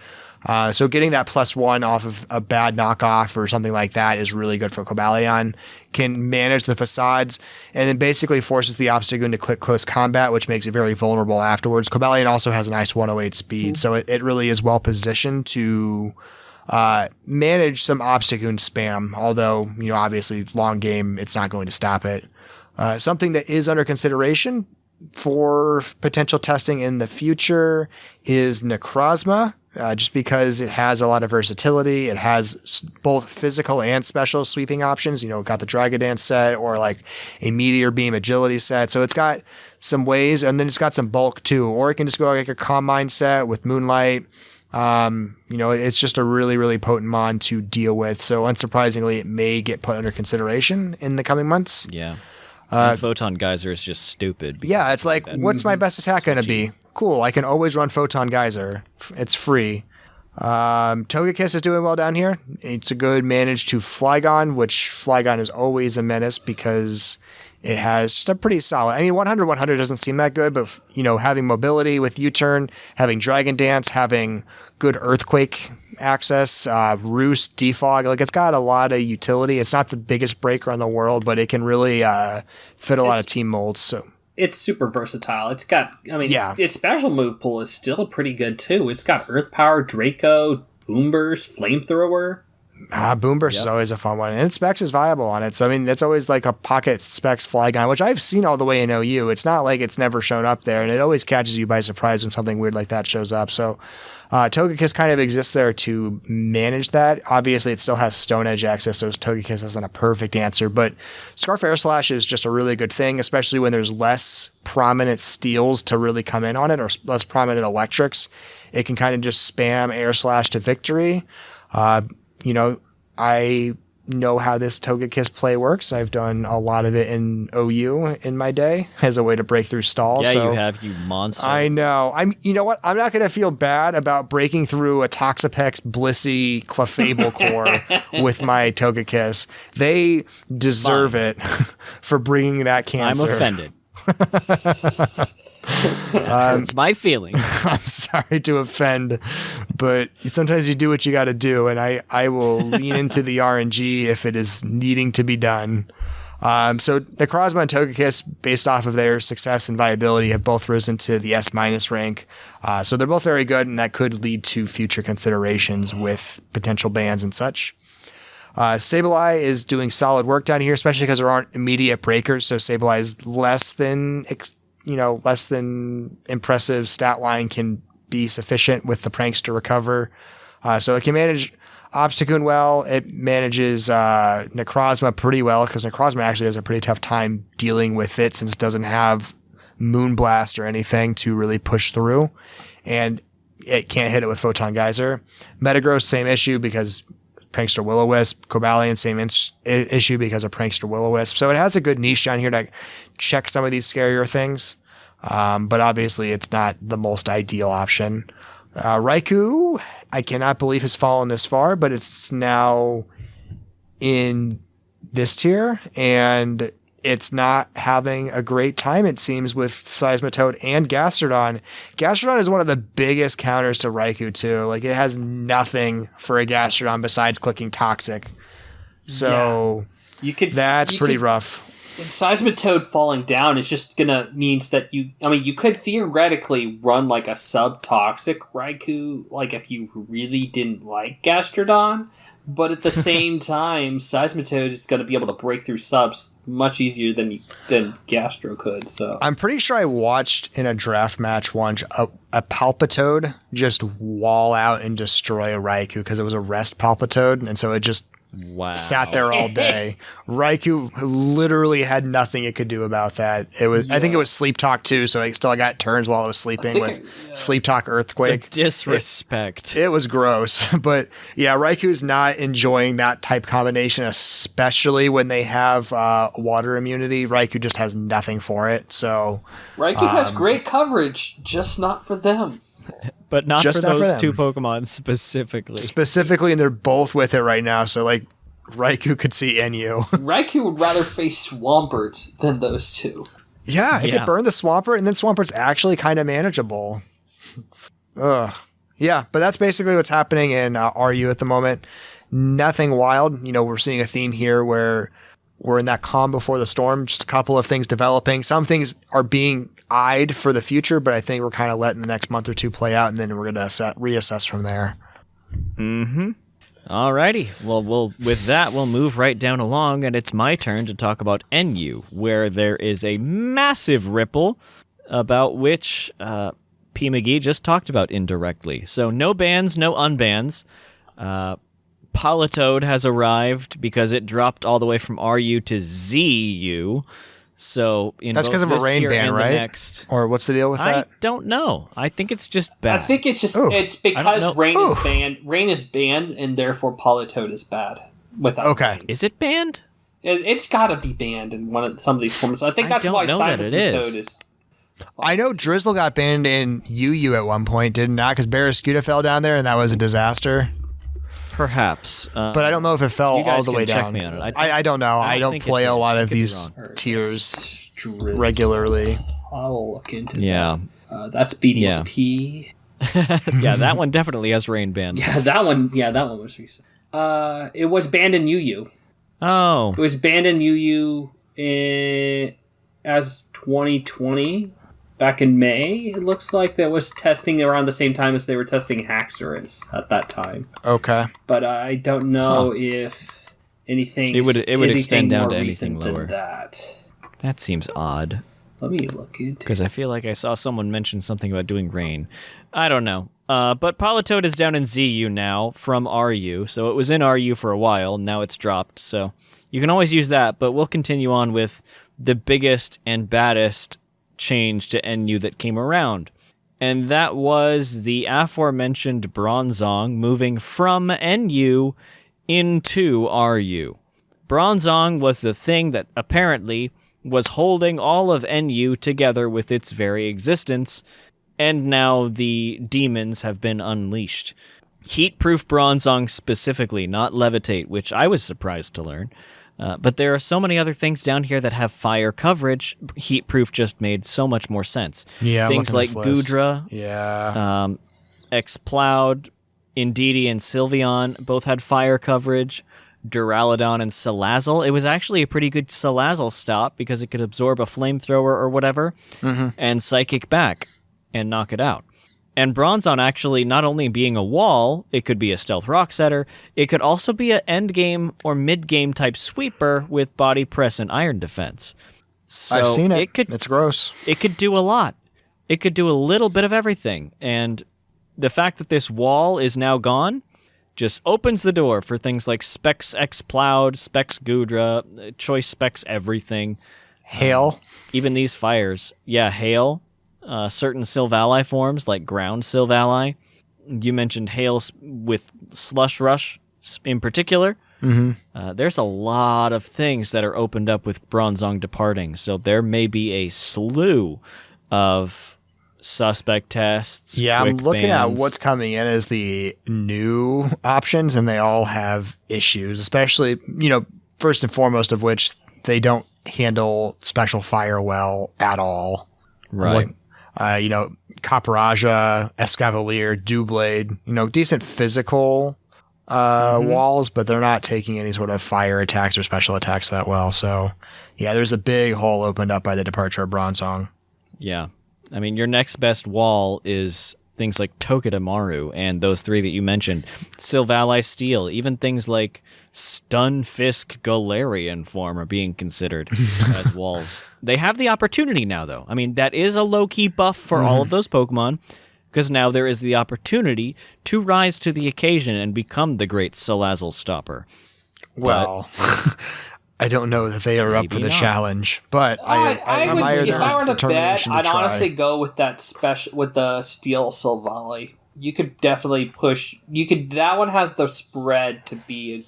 So getting that +1 off of a bad knockoff or something like that is really good for Cobalion. Can manage the facades and then basically forces the Obstagoon to click close combat, which makes it very vulnerable afterwards. Cobalion also has a nice 108 speed, so it really is well positioned to manage some Obstagoon spam, although, you know, obviously long game, it's not going to stop it. Something that is under consideration for potential testing in the future is Necrosma. Just because it has a lot of versatility. It has both physical and special sweeping options. You know, got the Dragon Dance set or like a Meteor Beam agility set. So it's got some ways, and then it's got some bulk too. Or it can just go like a Calm Mind set with Moonlight. You know, it's just a really, really potent mon to deal with. So unsurprisingly, it may get put under consideration in the coming months. Yeah. Photon Geyser is just stupid. Yeah, it's like, what's my best attack going to be? Cool, I can always run Photon Geyser. It's free. Togekiss is doing well down here. It's a good manage to Flygon, which Flygon is always a menace because it has just a pretty solid... I mean, 100-100 doesn't seem that good, but, you know, having mobility with U-Turn, having Dragon Dance, having good Earthquake access, Roost, Defog, like it's got a lot of utility. It's not the biggest breaker in the world, but it can really fit a lot of team molds, so... It's super versatile. It's got, I mean, its special move pool is still pretty good too. It's got Earth Power, Draco, Boom Burst, Flamethrower. Boom Burst is always a fun one. And Specs is viable on it. So, I mean, that's always like a pocket Specs Flygon, which I've seen all the way in OU. It's not like it's never shown up there, and it always catches you by surprise when something weird like that shows up. So, Togekiss kind of exists there to manage that. Obviously, it still has Stone Edge access, so Togekiss isn't a perfect answer. But Scarf Air Slash is just a really good thing, especially when there's less prominent steels to really come in on it, or less prominent electrics. It can kind of just spam Air Slash to victory. I know how this Togekiss play works. I've done a lot of it in OU in my day as a way to break through stalls. Yeah, so you have, you monster. I know. You know what? I'm not going to feel bad about breaking through a Toxapex Blissey Clefable core with my Togekiss. They deserve it for bringing that cancer. I'm offended. Hurts my feelings. I'm sorry to offend, but sometimes you do what you got to do, and I will lean into the RNG if it is needing to be done. So Necrozma and Togekiss, based off of their success and viability, have both risen to the S- rank. So they're both very good, and that could lead to future considerations with potential bans and such. Sableye is doing solid work down here, especially because there aren't immediate breakers. So Sableye is less than impressive stat line can be sufficient with the pranks to recover. So it can manage Obstagoon well. It manages Necrozma pretty well, because Necrozma actually has a pretty tough time dealing with it since it doesn't have Moonblast or anything to really push through. And it can't hit it with Photon Geyser. Metagross, same issue because Prankster Will-O-Wisp. Cobalian, same issue because of Prankster Will-O-Wisp. So it has a good niche down here to check some of these scarier things. But obviously it's not the most ideal option. Raiku, I cannot believe has fallen this far, but it's now in this tier, and it's not having a great time, it seems, with Seismitoad and Gastrodon. Gastrodon is one of the biggest counters to Raiku, too. Like, it has nothing for a Gastrodon besides clicking Toxic. So, that's pretty rough. Seismitoad falling down is just gonna means that you could theoretically run like a sub-toxic Raiku, like if you really didn't like Gastrodon, but at the same time, Seismitoad is gonna be able to break through subs much easier than Gastro could. So I'm pretty sure I watched in a draft match once a Palpitoad just wall out and destroy a Raiku because it was a rest Palpitoad, and so it just sat there all day. Raiku literally had nothing it could do about that. It was, I think it was Sleep Talk too, so I still got turns while I was sleeping with Sleep Talk Earthquake. The disrespect. It was gross. But yeah, Raiku's not enjoying that type combination, especially when they have water immunity. Raiku just has nothing for it. So Raiku has great coverage, just not for them. But not Just for not for those them. two Pokemon specifically. Specifically, and they're both with it right now. So like, Raiku could see NU. Raiku would rather face Swampert than those two. Yeah, it could burn the Swampert, and then Swampert's actually kind of manageable. Ugh. Yeah, but that's basically what's happening in RU at the moment. Nothing wild. You know, we're seeing a theme here where we're in that calm before the storm. Just a couple of things developing. Some things are being eyed for the future, but I think we're kind of letting the next month or two play out, and then we're going to reassess from there. Mm-hmm. Alrighty. Well, with that, we'll move right down along, and it's my turn to talk about NU, where there is a massive ripple about which P. McGee just talked about indirectly. So no bans, no unbans. Politoed has arrived because it dropped all the way from RU to ZU. So in that's because of a rain ban, right? Or what's the deal with that? I don't know. I think it's just bad. I think it's just it's because rain is banned. Rain is banned, and therefore Politoed is bad. Without rain. Is it banned? It's got to be banned in some of these formats. I think that's why Seismitoad is. I know Drizzle got banned in UU at one point, did not? Because Barraskewda fell down there, and that was a disaster. Perhaps. But I don't know if it fell all the way down. Check me on it. I don't know. I don't play a lot of these tiers regularly. I'll look into that. That's BDSP. Yeah, that one definitely has rain banned. That one was recent. It was banned in UU. Oh. It was banned in UU as 2020. back in May. It looks like that was testing around the same time as they were testing Haxorus at that time. Okay. But I don't know if anything. It would anything extend down more to anything recent than lower. That. That seems odd. Let me look into. Because I feel like I saw someone mention something about doing rain. I don't know. But Politoed is down in ZU now from RU, so it was in RU for a while. Now it's dropped, so you can always use that. But we'll continue on with the biggest and baddest change to NU that came around. And that was the aforementioned Bronzong moving from NU into RU. Bronzong was the thing that apparently was holding all of NU together with its very existence, and now the demons have been unleashed. Heatproof Bronzong specifically, not Levitate, which I was surprised to learn. But there are so many other things down here that have fire coverage. Heatproof just made so much more sense. Yeah, things like Gudra, Yeah. Exploud, Indeedee, and Sylveon both had fire coverage. Duraludon and Salazzle. It was actually a pretty good Salazzle stop because it could absorb a flamethrower or whatever and Psychic back and knock it out. And Bronzong actually not only being a wall, it could be a stealth rock setter, it could also be an endgame or mid-game type sweeper with body press and iron defense. So I've seen it. Could, it's gross. It could do a lot. It could do a little bit of everything. And the fact that this wall is now gone just opens the door for things like Specs Exploud, Specs Gudra, Choice Specs everything. Hail. Even these fires. Yeah, Hail. Certain Sylvally forms, like Ground Sylvally. You mentioned Hail with Slush Rush in particular. There's a lot of things that are opened up with Bronzong departing, so there may be a slew of suspect tests. Yeah, I'm quick looking bans. at what's coming in as the new options, and they all have issues, especially, first and foremost of which they don't handle special fire well at all. Right. Copperaja, Escavalier, Doublade, decent physical walls, but they're not taking any sort of fire attacks or special attacks that well. So, yeah, there's a big hole opened up by the departure of Bronzong. Yeah. I mean, your next best wall is things like Togedemaru and those three that you mentioned. Sylvally Steel, even things like Stunfisk Galarian form are being considered as walls. They have the opportunity now, though. I mean, that is a low-key buff for all of those Pokemon, because now there is the opportunity to rise to the occasion and become the great Salazzle Stopper. Well, I don't know that they are up for the not. challenge, but I admire if their I were to bet, determination to I'd try. honestly go with that special with the Steel Sylvally. You could definitely push. That one has the spread to be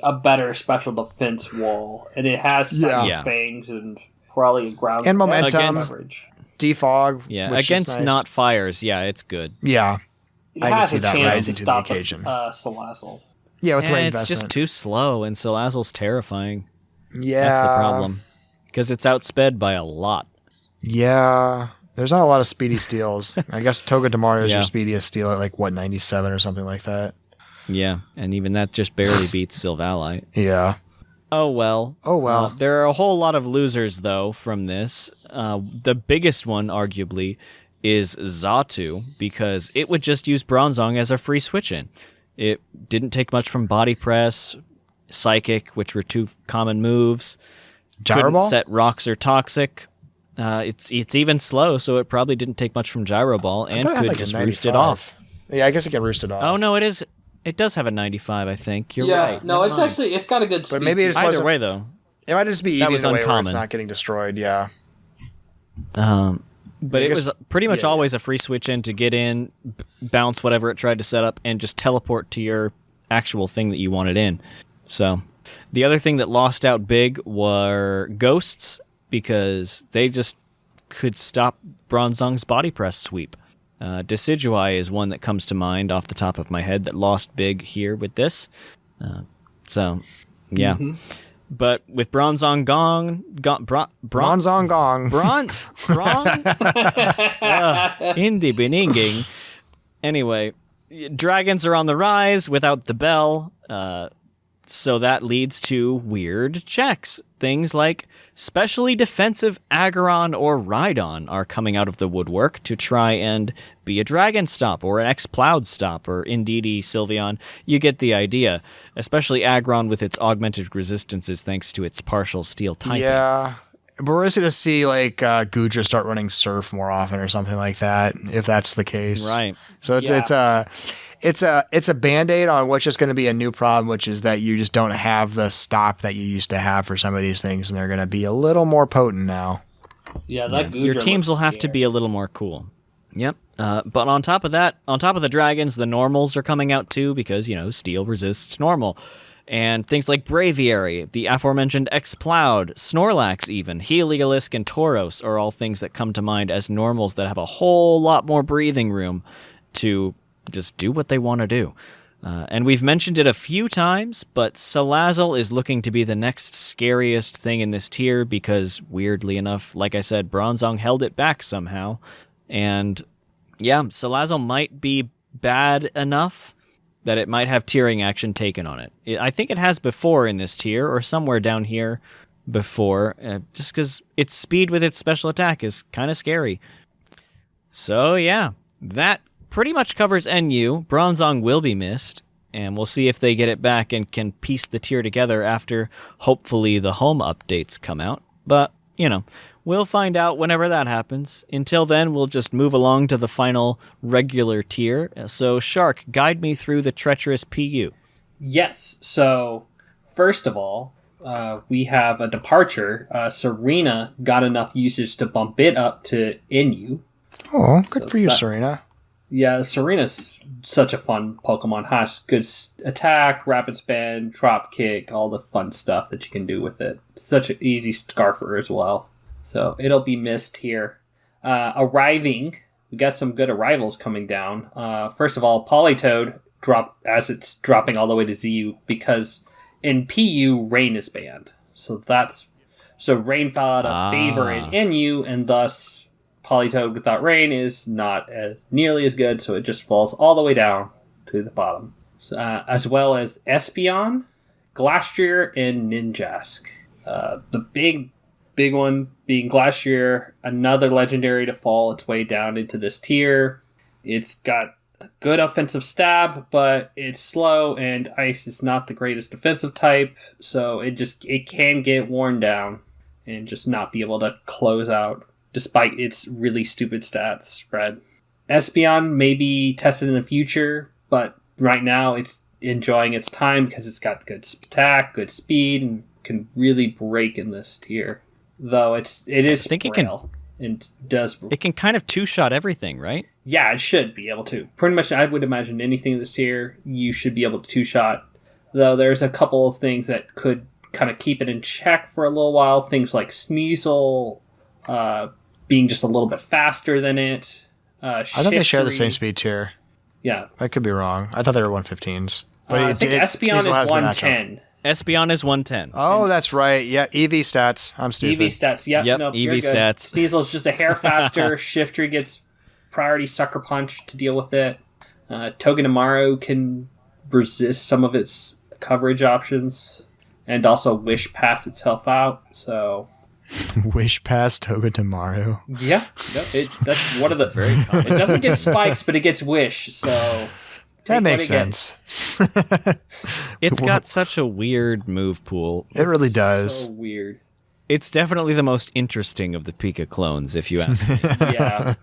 a better special defense wall, and it has Yeah. fangs and probably a ground And momentum. coverage. Defog. Yeah, which is against nice. not fires, yeah, it's good. Yeah. It I can has see a that chance rising to to the stop occasion. Salazzle. Yeah, with right It's investment. just too slow, and Salazzle's terrifying. Yeah. That's the problem. Because it's outsped by a lot. Yeah. There's not a lot of speedy steals. I guess Togedemaru is Yeah. your speediest steal at 97 or something like that. Yeah, and even that just barely beats Sylvally. Yeah. Oh well. There are a whole lot of losers, though, from this. The biggest one, arguably, is Xatu, because it would just use Bronzong as a free switch-in. It didn't take much from Body Press, Psychic, which were two common moves. Gyro Couldn't Ball? set rocks or Toxic. It's even slow, so it probably didn't take much from Gyro Ball, and thought it had could like a just roost it 95. off. Yeah, I guess it can roost it off. Oh, no, it is. It does have a 95, I think. You're Yeah, right. no, Never it's mind. actually it's got a good speed. But maybe to it's it. Either wasn't- way, though. It might just be That eating was away where uncommon. it's not getting destroyed, yeah. But I it guess- was pretty much yeah, always a free switch in to get in, bounce whatever it tried to set up, and just teleport to your actual thing that you wanted in. So, the other thing that lost out big were ghosts, because they just could stop Bronzong's body press sweep. Decidueye is one that comes to mind off the top of my head that lost big here with this. Yeah. But with Bronzong Bronzong Gong. in the beginning. Anyway, dragons are on the rise without the bell. So that leads to weird checks. Things like specially defensive Aggron or Rhydon are coming out of the woodwork to try and be a Dragon stop or an X-Plowed stop, or indeedy Sylveon. You get the idea. Especially Aggron with its augmented resistances thanks to its partial steel typing. Yeah. But we're just going to see like Goodra start running Surf more often or something like that, if that's the case. Right. So it's a Band-Aid on what's just going to be a new problem, which is that you just don't have the stop that you used to have for some of these things, and they're going to be a little more potent now. Yeah, that Goodra Your teams will looks have to be a little more cool. Yep. But on top of that, on top of the dragons, the normals are coming out too because, steel resists normal. And things like Braviary, the aforementioned X-Plowed, Snorlax even, Heliolisk, and Tauros are all things that come to mind as normals that have a whole lot more breathing room to just do what they want to do. And we've mentioned it a few times, but Salazzle is looking to be the next scariest thing in this tier because, weirdly enough, like I said, Bronzong held it back somehow. And yeah, Salazzle might be bad enough that it might have tiering action taken on it. I think it has before in this tier, or somewhere down here before, just because its speed with its special attack is kind of scary. So yeah, that pretty much covers NU. Bronzong will be missed, and we'll see if they get it back and can piece the tier together after, hopefully, the home updates come out. But, we'll find out whenever that happens. Until then, we'll just move along to the final regular tier. So, Shark, guide me through the treacherous PU. Yes. So, first of all, we have a departure. Serena got enough usage to bump it up to NU. Oh, good for you, Serena. Yeah, Serena's such a fun Pokemon. Has good attack, rapid spin, drop kick, all the fun stuff that you can do with it. Such an easy Scarfer as well. So it'll be missed here. Arriving, we got some good arrivals coming down. First of all, Politoed as it's dropping all the way to ZU because in PU, Rain is banned. So Rain fell out of favor in NU, and thus Politoed without Rain is not nearly as good, so it just falls all the way down to the bottom. As well as Espeon, Glastrier, and Ninjask. The big one being Glastrier, another legendary to fall its way down into this tier. It's got a good offensive stab, but it's slow, and Ice is not the greatest defensive type, so it can get worn down and just not be able to close out, despite its really stupid stats spread. Espeon may be tested in the future, but right now it's enjoying its time because it's got good attack, good speed, and can really break in this tier. Though it is frail and does. It can kind of two-shot everything, right? Yeah, it should be able to. Pretty much, I would imagine anything in this tier, you should be able to two-shot. Though there's a couple of things that could kind of keep it in check for a little while. Things like Sneasel, being just a little bit faster than it. I thought they share the same speed tier. Yeah. I could be wrong. I thought they were 115s. But I think Espeon is 110. Espeon is 110. Oh, that's right. Yeah, EV stats. I'm stupid. EV stats. Yep. Yep, Nope, EV stats. Sneasel's just a hair faster. Shiftry gets priority Sucker Punch to deal with it. Togedemaru can resist some of its coverage options and also Wish Pass itself out. So Wish Pass Togedemaru. Yeah. Yep, that's one of the very common. It doesn't get spikes, but it gets Wish. So that makes sense. It's got such a weird move pool. It really does. So weird. It's definitely the most interesting of the Pika clones, if you ask me. Yeah.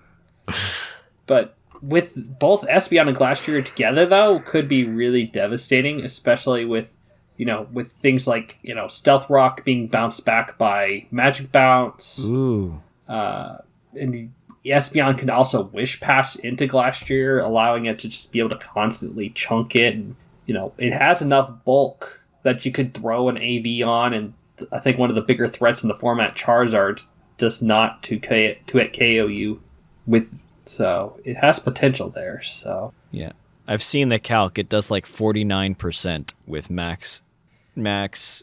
But with both Espeon and Glastrier together, though, could be really devastating, especially with things like, Stealth Rock being bounced back by Magic Bounce. Ooh. And Espeon can also Wish Pass into Glastrier, allowing it to just be able to constantly chunk it. And, it has enough bulk that you could throw an AV on, and I think one of the bigger threats in the format, Charizard, does not to KO you with. So it has potential there. So yeah, I've seen the calc. It does like 49% with max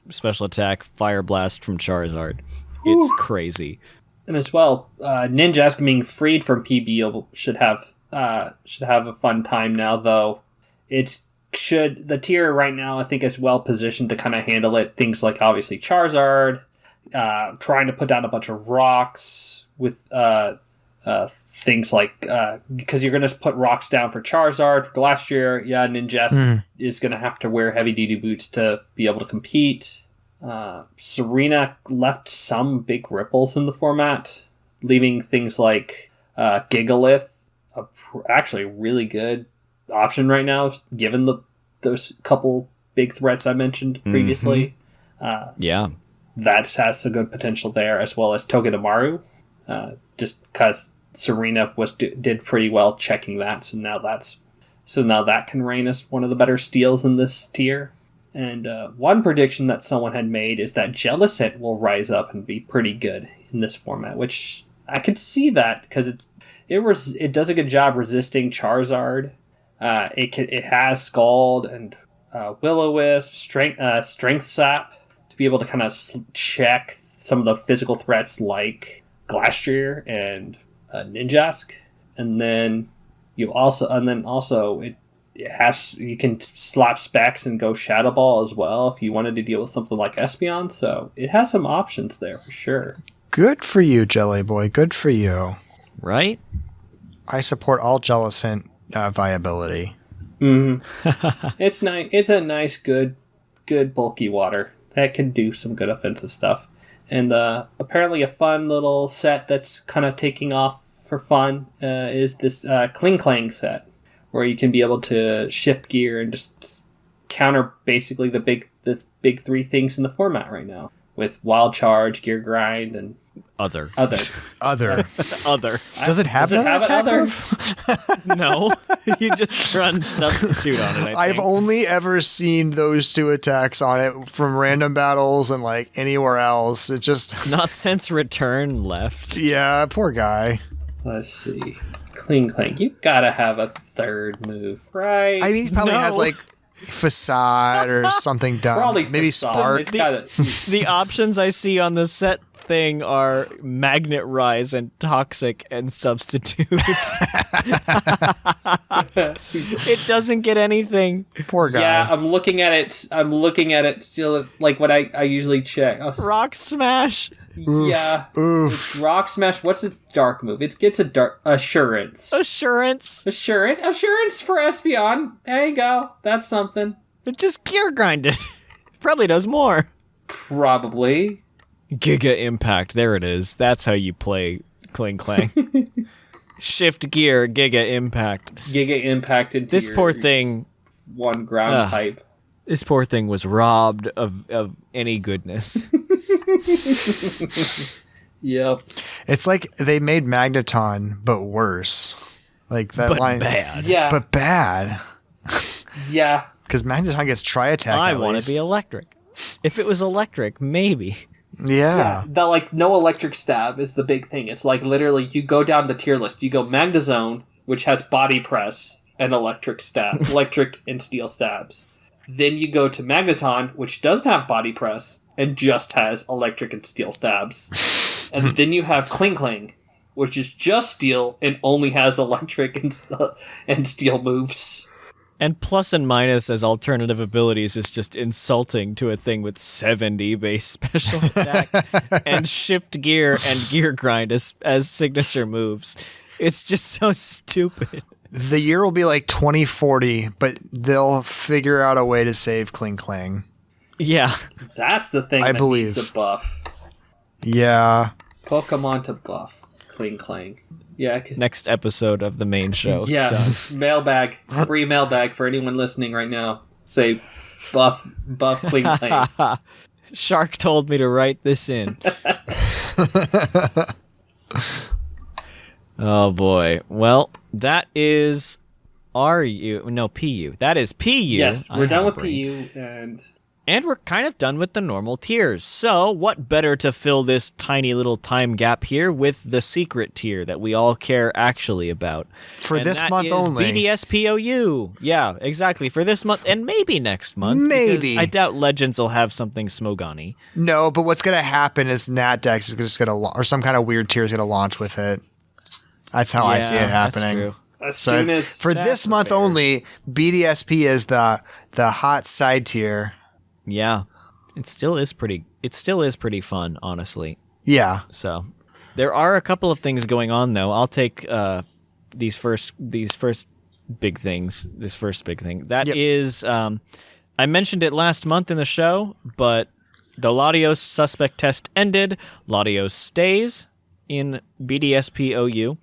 special attack Fire Blast from Charizard. It's crazy. And as well, Ninjask being freed from PB should have a fun time now. Though it's the tier right now, I think, is well positioned to kind of handle it. Things like obviously Charizard, trying to put down a bunch of rocks with things like because you're going to put rocks down for Charizard, for Glastrier. Yeah, Ninjask is going to have to wear heavy duty boots to be able to compete. Serena left some big ripples in the format, leaving things like Gigalith actually really good option right now, given those couple big threats I mentioned previously. Yeah. That has a good potential there, as well as Togedemaru, just because Serena did pretty well checking that, so now that can reign as one of the better steals in this tier. And one prediction that someone had made is that Jellicent will rise up and be pretty good in this format, which I could see that because it does a good job resisting Charizard. It has Scald and Will-O-Wisp, Strength Sap to be able to kind of check some of the physical threats like Glastrier and Ninjask, and then you can slap Specs and go Shadow Ball as well if you wanted to deal with something like Espeon. So it has some options there for sure. Good for you, Jelly Boy. Good for you. Right? I support all Jellicent viability. It's nice. It's a nice, good bulky water that can do some good offensive stuff. And apparently a fun little set that's kind of taking off for fun is this Kling Klang set, where you can be able to shift gear and just counter basically the big three things in the format right now with Wild Charge, Gear Grind, and Other. Does it have another attack move? No. You just run Substitute on it, I think. I've only ever seen those two attacks on it from random battles and like anywhere else. It just... Not since Return left. Yeah, poor guy. Let's see. Kling Klang. You gotta have a third move, right? I mean, he probably has like Facade or something dumb. Probably maybe Facade. Spark. The options I see on the set thing are Magnet Rise and Toxic and Substitute. It doesn't get anything. Poor guy. Yeah, I'm looking at it still, like what I usually check. Rock Smash. Yeah. Oof. It's Rock Smash. What's its dark move? It gets a dark Assurance for Espeon. There you go. That's something. It just gear grinded. Probably does more. Probably. Giga Impact. There it is. That's how you play Kling Klang. Shift gear, Giga Impact. Giga Impact into this poor thing. One ground type. This poor thing was robbed of any goodness. Yep. It's like they made Magneton, but worse. Like that but line. Bad. Yeah. But bad. Yeah. Because Magneton gets Tri-Attack. I want to be electric. If it was electric, maybe. Yeah. The like no electric stab is the big thing. It's like literally you go down the tier list. You go Magnezone, which has body press and electric stab, electric and steel stabs. Then you go to Magneton, which doesn't have body press and just has electric and steel stabs. And then you have Kling Klang, which is just steel and only has electric and steel moves. And plus and minus as alternative abilities is just insulting to a thing with 70 base special attack and shift gear and gear grind as signature moves. It's just so stupid. The year will be like 2040, but they'll figure out a way to save Kling Klang. Yeah. That's the thing that needs a buff. Yeah. Pokemon to buff Kling Klang. Yeah. Next episode of the main show. Yeah. Done. Mailbag. Free mailbag for anyone listening right now. Say buff Kling Klang. Shark told me to write this in. Oh boy. Well, that is PU. That is PU. Yes, we're done with PU and we're kind of done with the normal tiers. So, what better to fill this tiny little time gap here with the secret tier that we all care actually about. For this month only. BDSPOU. Yeah, exactly. For this month and maybe next month. Maybe. I doubt Legends will have something Smogani. No, but what's going to happen is NatDex is just going to or some kind of weird tier is going to launch with it. That's how I see it happening. That's true. As soon as for this month fair. only, BDSP is the hot side tier. Yeah. It still is pretty fun, honestly. Yeah. So there are a couple of things going on though. I'll take these first big things. This first big thing. That is I mentioned it last month in the show, but the Latios suspect test ended. Latios stays in BDSP OU.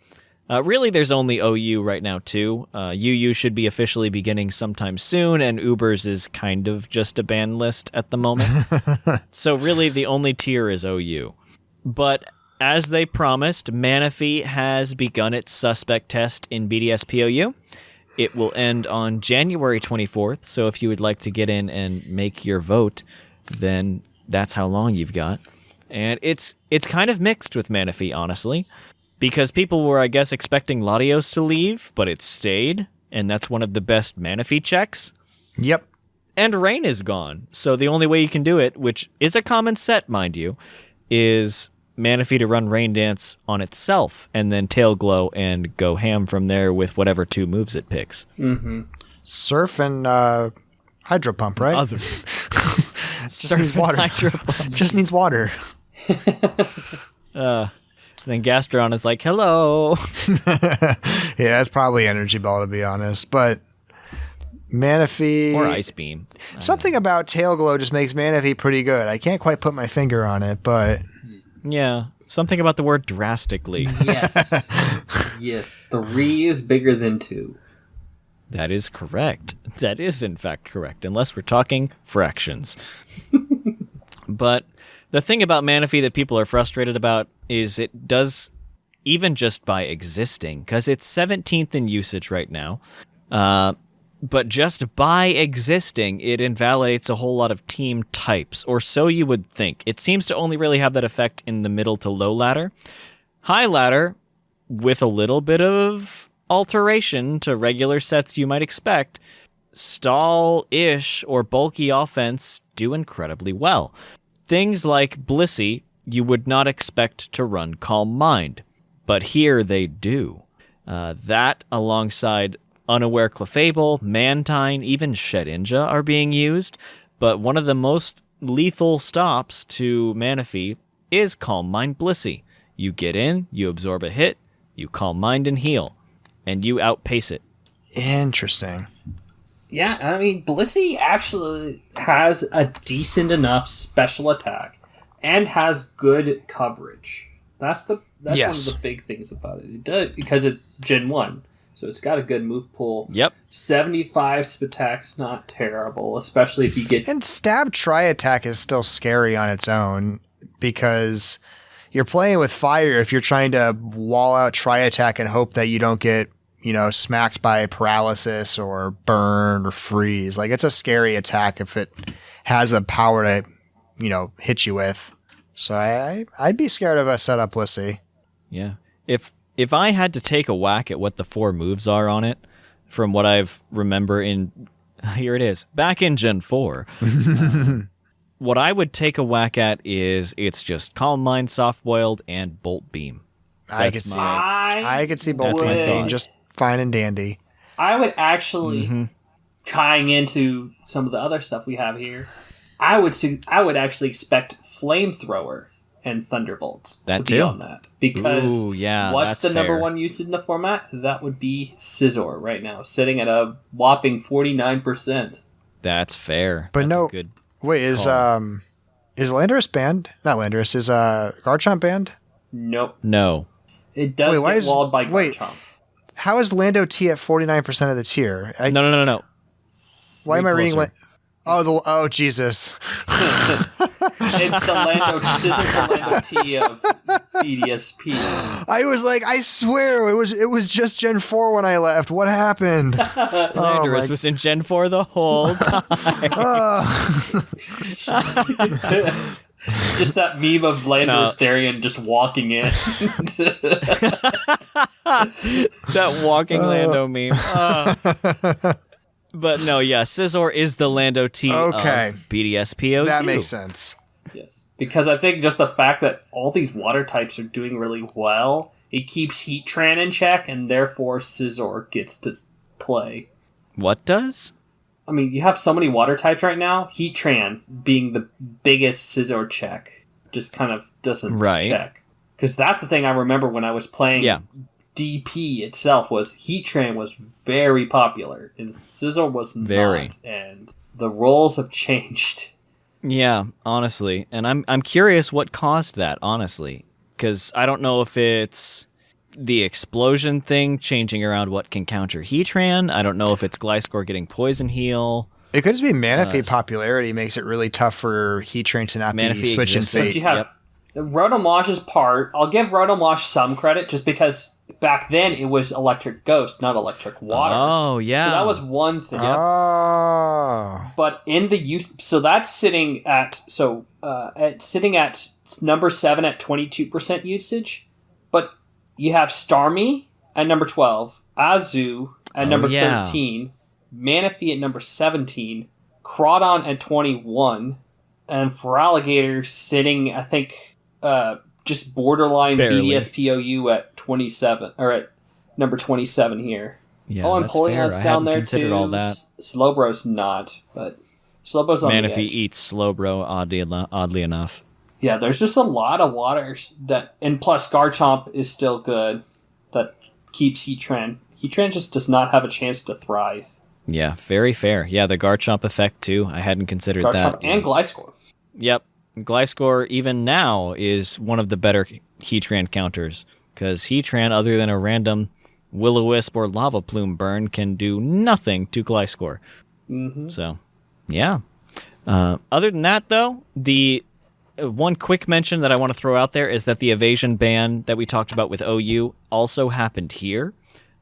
Really, there's only OU right now, too. UU should be officially beginning sometime soon, and Ubers is kind of just a ban list at the moment. So really, the only tier is OU. But as they promised, Manaphy has begun its suspect test in BDSP OU. It will end on January 24th, so if you would like to get in and make your vote, then that's how long you've got. And it's kind of mixed with Manaphy, honestly. Because people were, I guess, expecting Latios to leave, but it stayed, and that's one of the best Manaphy checks. Yep. And Rain is gone, so the only way you can do it, which is a common set, mind you, is Manaphy to run Rain Dance on itself, and then Tail Glow and go ham from there with whatever 2 moves it picks. Mm-hmm. Surf and Hydro Pump, right? Other. Just needs water. Just needs water. Then Gastron is like, hello. Yeah, it's probably Energy Ball, to be honest. But Manaphy... Or Ice Beam. Something about Tail Glow just makes Manaphy pretty good. I can't quite put my finger on it, but... Yeah, something about the word drastically. Yes. Yes. 3 is bigger than 2. That is correct. That is, in fact, correct, unless we're talking fractions. But the thing about Manaphy that people are frustrated about is it does, even just by existing, because it's 17th in usage right now, but just by existing, it invalidates a whole lot of team types, or so you would think. It seems to only really have that effect in the middle to low ladder. High ladder, with a little bit of alteration to regular sets you might expect, stall-ish or bulky offense do incredibly well. Things like Blissey you would not expect to run Calm Mind, but here they do. That, alongside Unaware Clefable, Mantine, even Shedinja are being used, but one of the most lethal stops to Manaphy is Calm Mind Blissey. You get in, you absorb a hit, you Calm Mind and heal, and you outpace it. Interesting. Yeah, I mean, Blissey actually has a decent enough special attack and has good coverage. That's one of the big things about it. It does because it's Gen 1, so it's got a good move pool. Yep. 75 attack's not terrible, especially if you get... And Stab Tri-Attack is still scary on its own because you're playing with fire if you're trying to wall out Tri-Attack and hope that you don't get, smacked by paralysis or burn or freeze. Like, it's a scary attack if it has the power to, hit you with. So I'd be scared of a setup Blissey. Yeah. If I had to take a whack at what the 4 moves are on it, from what I've remember here it is, back in Gen 4, what I would take a whack at is it's just Calm Mind, Soft Boiled, and Bolt Beam. I could see Bolt Beam just fine and dandy. I would actually, tying into some of the other stuff we have here, I would actually expect Flamethrower and Thunderbolts to be on that. Because what's the number one usage in the format? That would be Scizor right now, sitting at a whopping 49%. That's fair. But That's a good wait, is Landorus banned? Not Landorus, is Garchomp banned? Nope. No. It does get walled by Garchomp. How is Lando T at 49% of the tier? No. Why am I reading... Oh, Jesus. It's the Lando T of BDSP. I was like, I swear, it was just Gen 4 when I left. What happened? Landorus was in Gen 4 the whole time. Just that meme of Landorus Therian just walking in. That walking Lando meme. But no, Scizor is the Lando T of BDSPOU. That makes sense. Yes. Because I think just the fact that all these water types are doing really well it keeps Heatran in check, and therefore Scizor gets to play. What does? I mean, you have so many water types right now. Heatran being the biggest Scizor check just kind of doesn't check. Because that's the thing I remember when I was playing DP itself was Heatran was very popular and Scizor was not. And the roles have changed. Yeah, honestly. And I'm curious what caused that, honestly. Because I don't know if it's the explosion thing changing around what can counter Heatran. I don't know if it's Gliscor getting Poison Heal. It could just be Manaphy popularity makes it really tough for Heatran to not be switching Fate. But you have Rotomosh's part. I'll give Rotomosh some credit just because back then it was Electric Ghost, not Electric Water. Oh, yeah. So that was one thing. Oh. But in the use, so that's sitting at number 7 at 22% usage. But you have Starmie at number 12, Azu at number 13, Manaphy at number 17, Crawdon at 21, and Feraligatr sitting, I think, just borderline barely. BDSPOU at 27, or at number 27 here. Yeah, and that's fair. Polignon's down there too. All that. Slowbro's not, but Slowbro's on the edge. Manaphy eats Slowbro, oddly enough. Yeah, there's just a lot of waters that, and plus Garchomp is still good. That keeps Heatran. Heatran just does not have a chance to thrive. Yeah, very fair. Yeah, the Garchomp effect too. I hadn't considered that. And Gliscor. Yep, Gliscor even now is one of the better Heatran counters because Heatran, other than a random Will-O-Wisp or Lava Plume burn, can do nothing to Gliscor. Mm-hmm. So, yeah. Other than that, though, the one quick mention that I want to throw out there is that the Evasion Ban that we talked about with OU also happened here.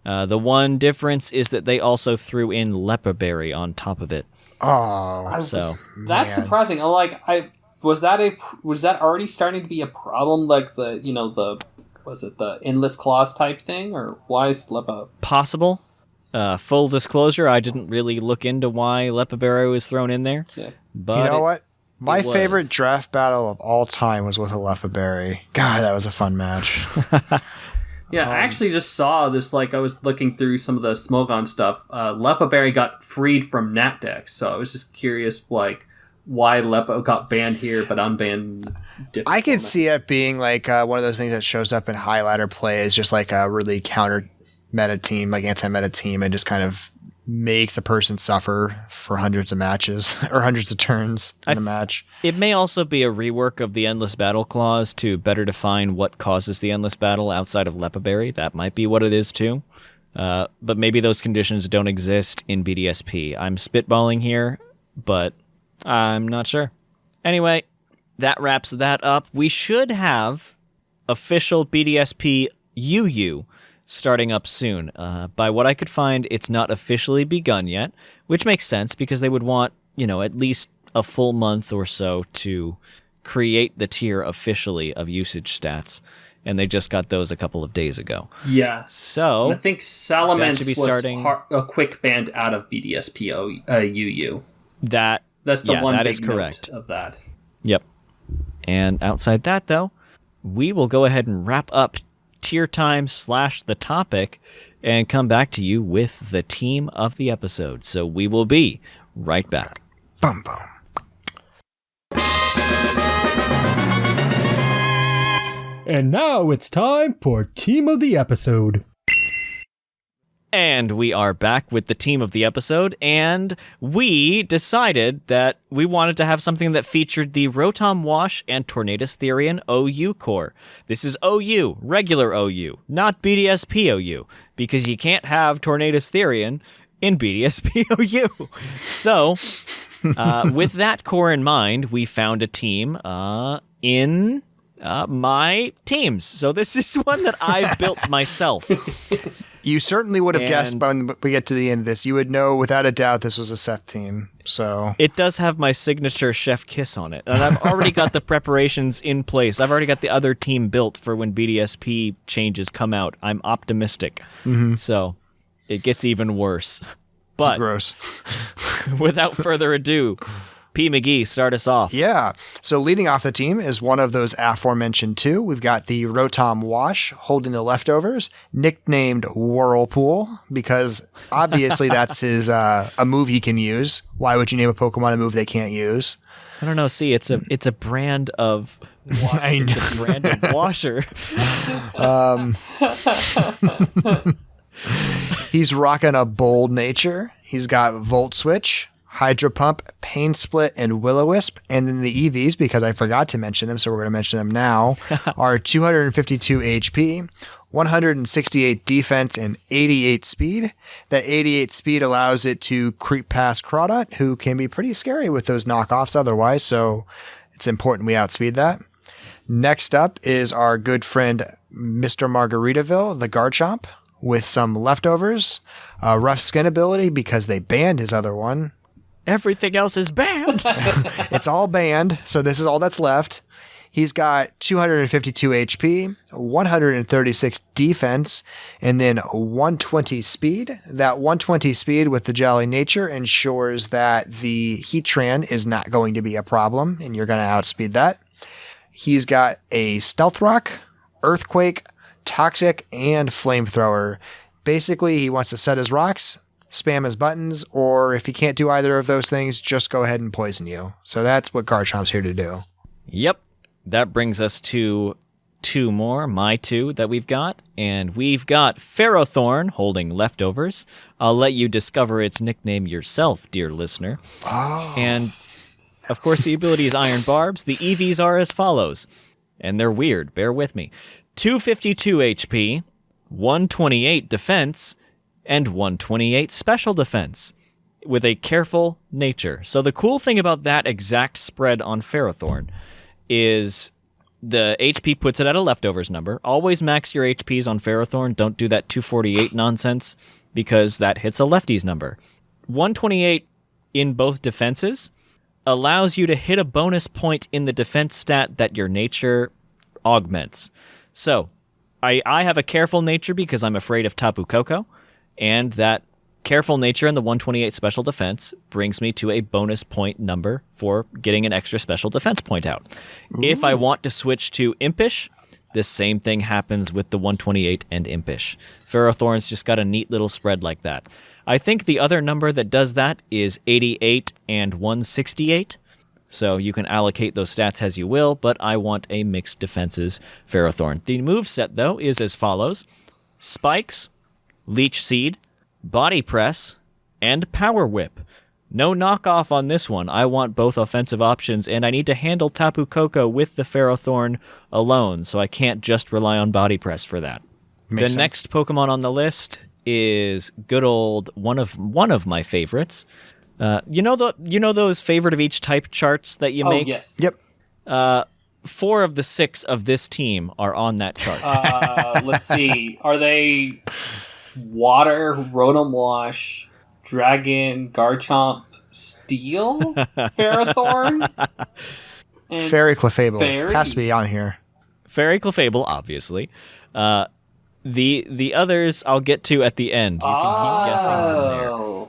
The one difference is that they also threw in Leppa Berry on top of it. Oh, that's surprising. I'm like, was that already starting to be a problem? Like the Endless Claws type thing, or why is Leppa possible? Full disclosure, I didn't really look into why Leppa Berry was thrown in there. Yeah. But you know what? My favorite draft battle of all time was with a Leppa Berry. God, that was a fun match. Yeah, I actually just saw this, like, I was looking through some of the Smogon stuff. Leppa Berry got freed from Natdex, so I was just curious, like, why Leppa got banned here, but unbanned different. I could see it being, like, one of those things that shows up in high ladder play as just, like, a really counter meta team, like, anti-meta team, and just kind of make the person suffer for hundreds of matches, or hundreds of turns in the match. It may also be a rework of the Endless Battle clause to better define what causes the Endless Battle outside of Leppa Berry. That might be what it is too. But maybe those conditions don't exist in BDSP. I'm spitballing here, but I'm not sure. Anyway, that wraps that up. We should have official BDSP UU starting up soon. By what I could find, it's not officially begun yet, which makes sense because they would want, at least a full month or so to create the tier officially of usage stats, and they just got those a couple of days ago. Yeah. So and I think Salamence was starting a quick band out of BDSP UU. That's the one that big is correct. note of that. Yep. And outside that, though, we will go ahead and wrap up tier time / the topic and come back to you with the team of the episode. So we will be right back. Bum bum. And now it's time for Team of the Episode. And we are back with the team of the episode, and we decided that we wanted to have something that featured the Rotom Wash and Tornadus Therian OU core. This is OU, regular OU, not BDSP OU, because you can't have Tornadus Therian in BDSP OU. So, with that core in mind, we found a team in my teams. So this is one that I've built myself. You certainly would have guessed when we get to the end of this. You would know without a doubt this was a Seth theme. So it does have my signature chef kiss on it. And I've already got the preparations in place. I've already got the other team built for when BDSP changes come out. I'm optimistic. Mm-hmm. So it gets even worse. But gross. Without further ado, P. McGee, start us off. Yeah. So leading off the team is one of those aforementioned two. We've got the Rotom Wash holding the leftovers, nicknamed Whirlpool, because obviously that's his a move he can use. Why would you name a Pokemon a move they can't use? I don't know. See, it's a brand of I know. it's a brand of washer. He's rocking a bold nature. He's got Volt Switch, Hydro Pump, Pain Split, and Will-O-Wisp. And then the EVs, because I forgot to mention them, so we're going to mention them now, are 252 HP, 168 defense, and 88 speed. That 88 speed allows it to creep past Crawdad, who can be pretty scary with those knockoffs otherwise, so it's important we outspeed that. Next up is our good friend Mr. Margaritaville, the Garchomp, with some leftovers, rough skin ability because they banned his other one. Everything else is banned. It's all banned, so this is all that's left. He's got 252 HP, 136 defense, and then 120 speed. That 120 speed with the Jolly Nature ensures that the Heatran is not going to be a problem, and you're going to outspeed that. He's got a Stealth Rock, Earthquake, Toxic, and Flamethrower. Basically, he wants to set his rocks, spam his buttons, or if he can't do either of those things, just go ahead and poison you. So that's what Garchomp's here to do. Yep. That brings us to two more, my two that we've got. And we've got Pharaoh Thorne holding leftovers. I'll let you discover its nickname yourself, dear listener. Oh. And, of course, the ability is Iron Barbs. The EVs are as follows. And they're weird. Bear with me. 252 HP, 128 defense, and 128 special defense, with a careful nature. So the cool thing about that exact spread on Pharaoh Thorne is the HP puts it at a leftovers number. Always max your HPs on Pharaoh Thorne. Don't do that 248 nonsense, because that hits a lefties number. 128 in both defenses allows you to hit a bonus point in the defense stat that your nature augments. So, I have a careful nature because I'm afraid of Tapu Koko, and that careful nature and the 128 special defense brings me to a bonus point number for getting an extra special defense point out. Ooh. If I want to switch to Impish, the same thing happens with the 128 and Impish. Pharaoh Thorne's just got a neat little spread like that. I think the other number that does that is 88 and 168. So you can allocate those stats as you will, but I want a mixed defenses Pharaoh Thorne. The moveset, though, is as follows. Spikes, Leech Seed, Body Press, and Power Whip. No knockoff on this one. I want both offensive options, and I need to handle Tapu Koko with the Pharaoh Thorne alone, so I can't just rely on Body Press for that. The next Pokemon on the list is good old one of my favorites. You know those favorite of each type charts that you make? Oh, yes. Yep. 4 of the 6 of this team are on that chart. Let's see. Are they Water, Rotom Wash, Dragon, Garchomp, Steel, Ferrothorn? Fairy Clefable. Fairy? Has to be on here. Fairy Clefable, obviously. The others I'll get to at the end. You can keep guessing from there.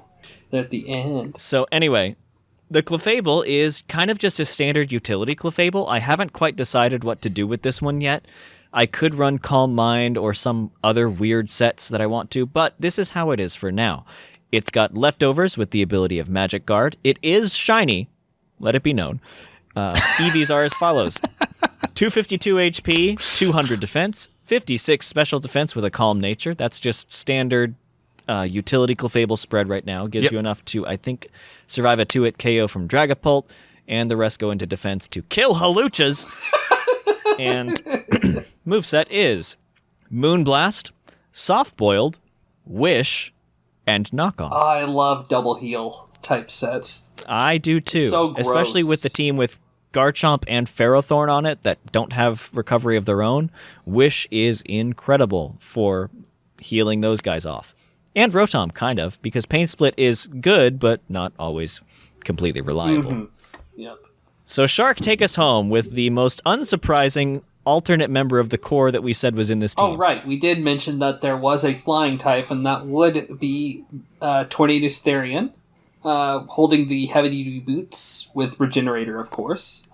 They're at the end. So anyway, the Clefable is kind of just a standard utility Clefable. I haven't quite decided what to do with this one yet. I could run Calm Mind or some other weird sets that I want to, but this is how it is for now. It's got leftovers with the ability of Magic Guard. It is shiny, let it be known. EVs are as follows. 252 HP, 200 defense, 56 special defense with a Calm Nature. That's just standard utility Clefable spread right now. Gives you enough to, I think, survive a 2-hit KO from Dragapult, and the rest go into defense to kill Haluchas. And moveset is Moonblast, Soft Boiled, Wish, and Knockoff. I love double heal type sets. I do too. So gross. Especially with the team with Garchomp and Pharaoh Thorne on it that don't have recovery of their own. Wish is incredible for healing those guys off. And Rotom, kind of, because Pain Split is good, but not always completely reliable. Mm-hmm. Yep. So Shark, take us home with the most unsurprising alternate member of the core that we said was in this team. Oh, right. We did mention that there was a flying type, and that would be Tornadus Therian. holding the heavy-duty boots with Regenerator, of course.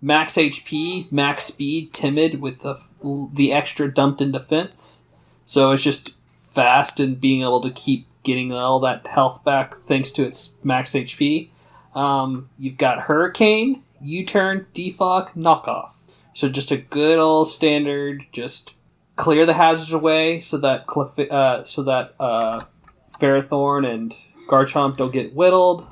Max HP, max speed, timid with the extra dumped in defense. So it's just fast and being able to keep getting all that health back thanks to its max HP. You've got Hurricane, U-turn, defog, knockoff. So just a good old standard, just clear the hazards away so that Pharaoh Thorne and Garchomp don't get whittled.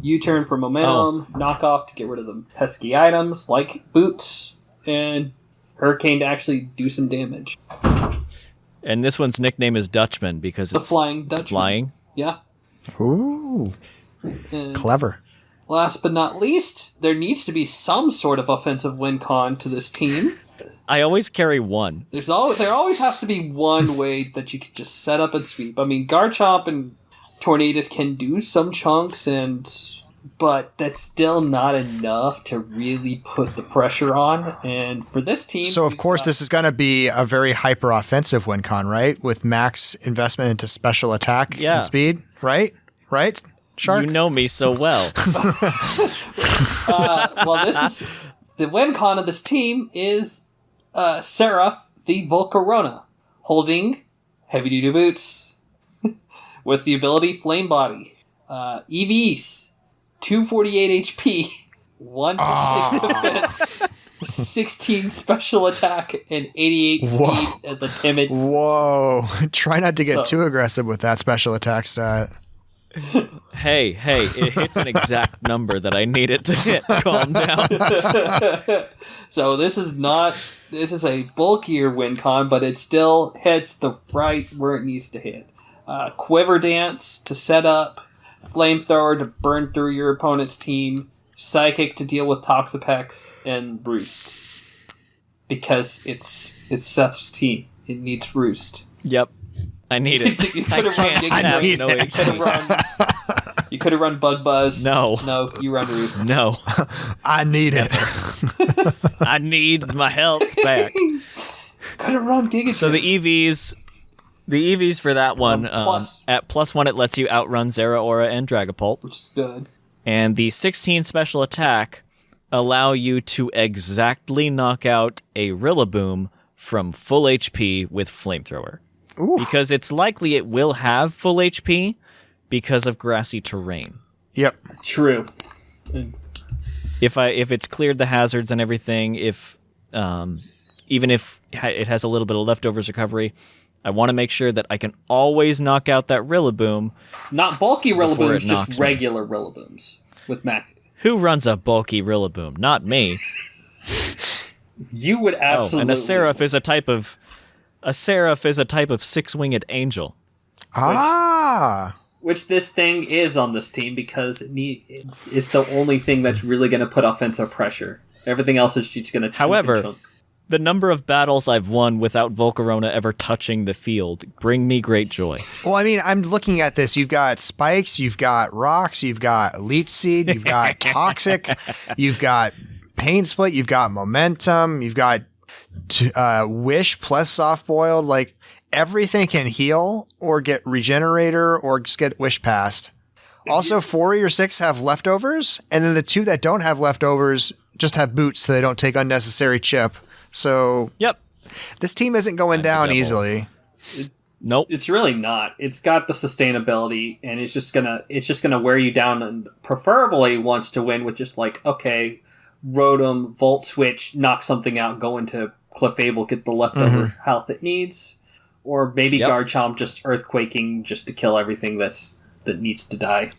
U-turn for momentum, knockoff to get rid of the pesky items like boots, and Hurricane to actually do some damage. And this one's nickname is Dutchman because The Flying Dutchman. It's flying. Yeah. Ooh. And Clever. last but not least, there needs to be some sort of offensive win con to this team. I always carry one. There always has to be one way that you can just set up and sweep. I mean, Garchomp and Tornadus can do some chunks, but that's still not enough to really put the pressure on. And for this team... So, of course, this is going to be a very hyper-offensive win con, right? With max investment into special attack and speed, right? Right, Shark? You know me so well. Well, this is... The win con of this team is Seraph the Volcarona, holding heavy-duty boots with the ability Flame Body. EVs, 248 HP, 156 defense, 16 special attack, and 88 speed at the timid. Whoa. Try not to get too aggressive with that special attack stat. Hey, it hits an exact number that I need it to hit. Calm down. So this is a bulkier win con, but it still hits the right where it needs to hit. Quiver Dance to set up, Flamethrower to burn through your opponent's team, Psychic to deal with Toxapex, and Roost. Because it's Seth's team. It needs Roost. Yep. I need it. You could have run Bug Buzz. No, you run Roost. No. I need it. I need my health back. Could have run Giga. So the EVs for that one, at +1 it lets you outrun Zeraora and Dragapult. Which is good. And the 16 special attack allow you to exactly knock out a Rillaboom from full HP with Flamethrower. Ooh. Because it's likely it will have full HP because of grassy terrain. Yep. True. If it's cleared the hazards and everything, even if it has a little bit of leftovers recovery, I want to make sure that I can always knock out that Rillaboom. Not bulky Rillabooms, just regular Rillabooms with Mac. Who runs a bulky Rillaboom? Not me. You would absolutely. And a Seraph is a type of six-winged angel. Which this thing is on this team because it's the only thing that's really going to put offensive pressure. Everything else is just going to. However, the number of battles I've won without Volcarona ever touching the field bring me great joy. Well, I mean, I'm looking at this. You've got Spikes, you've got Rocks, you've got Leech Seed, you've got Toxic, you've got Pain Split, you've got Momentum, you've got Wish plus Soft Boiled. Like, everything can heal or get Regenerator or just get Wish passed. Also, 4 of your 6 have leftovers, and then the 2 that don't have leftovers just have boots so they don't take unnecessary chip. So, yep, this team isn't going down easily. Nope, it's really not. It's got the sustainability, and it's just gonna wear you down. And preferably wants to win with just like, okay, Rotom, Volt Switch, knock something out, go into Clefable, get the leftover health it needs, or maybe Garchomp just earthquaking just to kill everything that needs to die.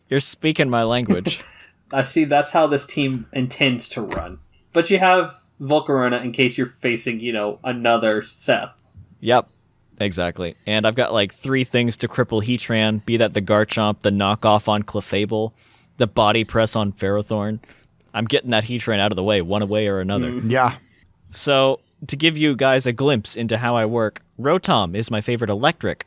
You're speaking my language. I see. That's how this team intends to run. But you have Volcarona in case you're facing, another Seth. Yep, exactly. And I've got like 3 things to cripple Heatran, be that the Garchomp, the knockoff on Clefable, the body press on Pharaoh Thorne. I'm getting that Heatran out of the way, one way or another. Yeah. So, to give you guys a glimpse into how I work, Rotom is my favorite electric.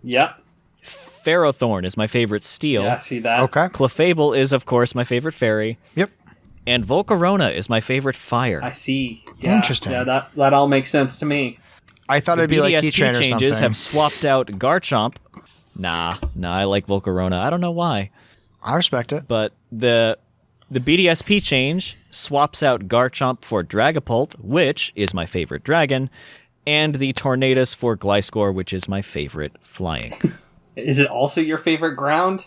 Yep. Pharaoh Thorne is my favorite steel. Yeah, see that? Okay. Clefable is, of course, my favorite fairy. Yep. And Volcarona is my favorite fire. I see. Yeah, interesting. Yeah, that all makes sense to me. I thought it'd be like BDSP Heatran or changes something. have swapped out Garchomp, Nah, I like Volcarona. I don't know why. I respect it. But the BDSP change swaps out Garchomp for Dragapult, which is my favorite dragon, and the Tornadus for Gliscor, which is my favorite flying. Is it also your favorite ground?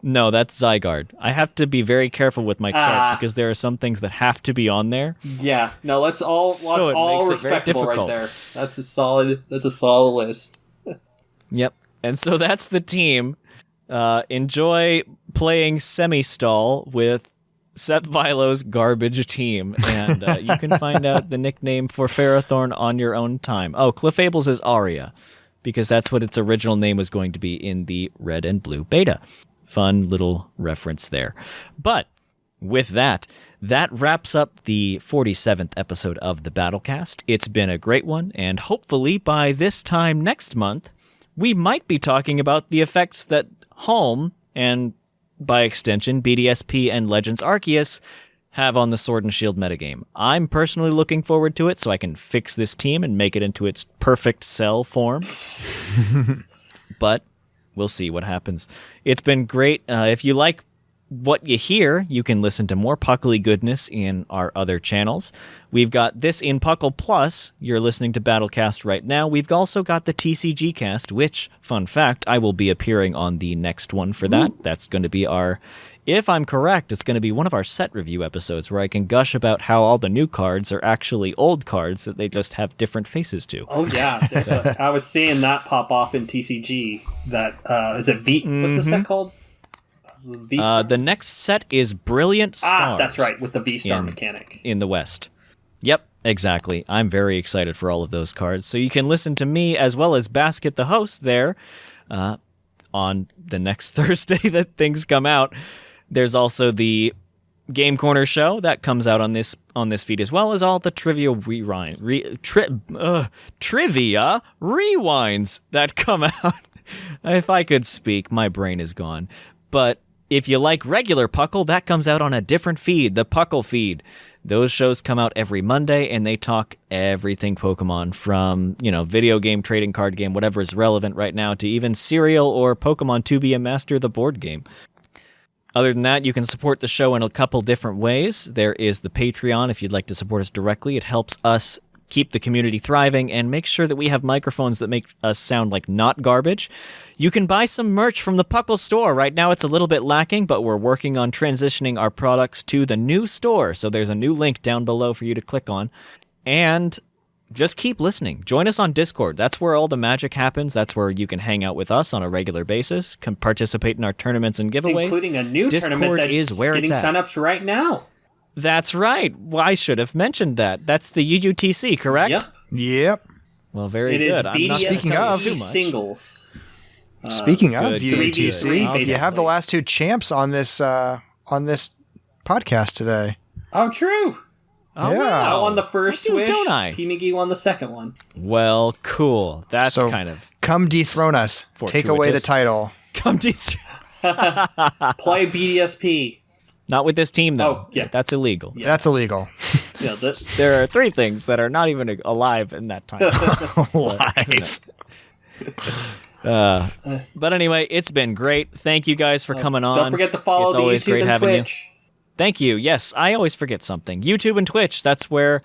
No, that's Zygarde. I have to be very careful with my chart because there are some things that have to be on there. Yeah, no, that's all respectable right there. That's a solid list. Yep. And so that's the team. Enjoy playing semi-stall with Seth Vilo's garbage team, and you can find out the nickname for Pharaoh Thorne on your own time. Oh, Clefable's is Aria, because that's what its original name was going to be in the red and blue beta. Fun little reference there. But with that wraps up the 47th episode of the Battlecast. It's been a great one, and hopefully by this time next month, we might be talking about the effects that Home, and by extension BDSP and Legends Arceus, have on the Sword and Shield metagame. I'm personally looking forward to it so I can fix this team and make it into its perfect cell form. But we'll see what happens. It's been great. If you like what you hear, you can listen to more Puckly goodness in our other channels. We've got this in Puckle Plus. You're listening to Battlecast right now. We've also got the TCG cast, which, fun fact, I will be appearing on the next one for that. That's going to be if I'm correct, it's going to be one of our set review episodes where I can gush about how all the new cards are actually old cards that they just have different faces to. Oh, yeah. I was seeing that pop off in TCG. That, is it V? What's the set called? V-Star? The next set is Brilliant Stars. That's right, with the V-Star mechanic. In the West. Yep, exactly. I'm very excited for all of those cards. So you can listen to me as well as Basket the host there on the next Thursday that things come out. There's also the Game Corner show that comes out on this feed, as well as all the trivia trivia rewinds that come out. If I could speak, my brain is gone. But if you like regular Puckle, that comes out on a different feed, the Puckle feed. Those shows come out every Monday, and they talk everything Pokemon from, video game, trading card game, whatever is relevant right now, to even Serial or Pokemon 2B and Master the board game. Other than that, you can support the show in a couple different ways. There is the Patreon if you'd like to support us directly. It helps us keep the community thriving and make sure that we have microphones that make us sound like not garbage. You can buy some merch from the Puckle store. Right now it's a little bit lacking, but we're working on transitioning our products to the new store. So there's a new link down below for you to click on. And just keep listening. Join us on Discord. That's where all the magic happens. That's where you can hang out with us on a regular basis, can participate in our tournaments and giveaways. Including a new Discord tournament that's is where getting it's at. signups right now. That's right. Well, I should have mentioned that. That's the UUTC, correct? Yep. Well, very It good. is I'm not Speaking of- BDSP singles. Speaking of good, UUTC, good. you have the last two champs on this podcast today. Oh, true. Oh, Yeah. wow. I won the first I do, Swish. don't I? P. McGee won the second one. Well, cool. That's So- kind of Come dethrone us. Take away the Fortuitous. title. come to. Play BDSP. Not with this team, though. Oh, yeah. That's illegal. That's illegal. Yeah, There are three things that are not even alive in that time. Live. But anyway, it's been great. Thank you guys for coming on. Don't forget to follow It's the always YouTube great and having you. Twitch. Thank you. Yes, I always forget something. YouTube and Twitch, that's where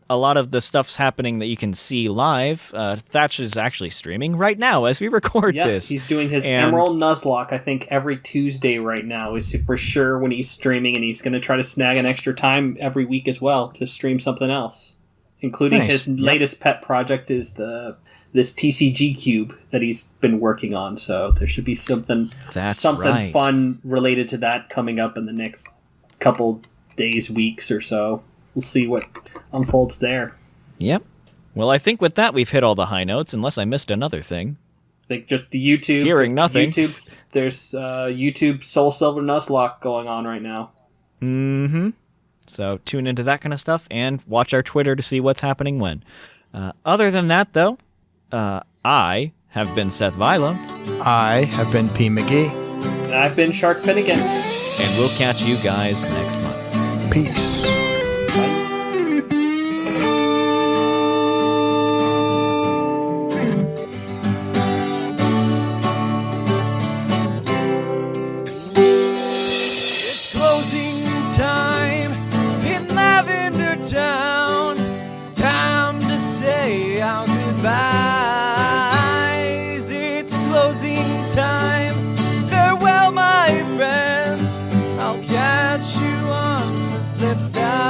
a lot of the stuff's happening that you can see live. Thatch is actually streaming right now as we record Yeah, this. he's doing his And- Emerald Nuzlocke, I think, every Tuesday right now. Is for sure when he's streaming, and he's going to try to snag an extra time every week as well to stream something else. Including Nice. his latest pet project is this TCG cube that he's been working on. So there should be something right. fun related to that coming up in the next couple days, weeks or so. We'll see what unfolds there. Yep. Well, I think with that we've hit all the high notes, unless I missed another thing. Like just the YouTube. Hearing nothing. There's YouTube Soul Silver Nuzlocke going on right now. Mm-hmm. So tune into that kind of stuff and watch our Twitter to see what's happening when. Other than that, though, I have been Seth Vilo, I have been P. McGee. And I've been Shark Finnegan. and we'll catch you guys next month. Peace. upside.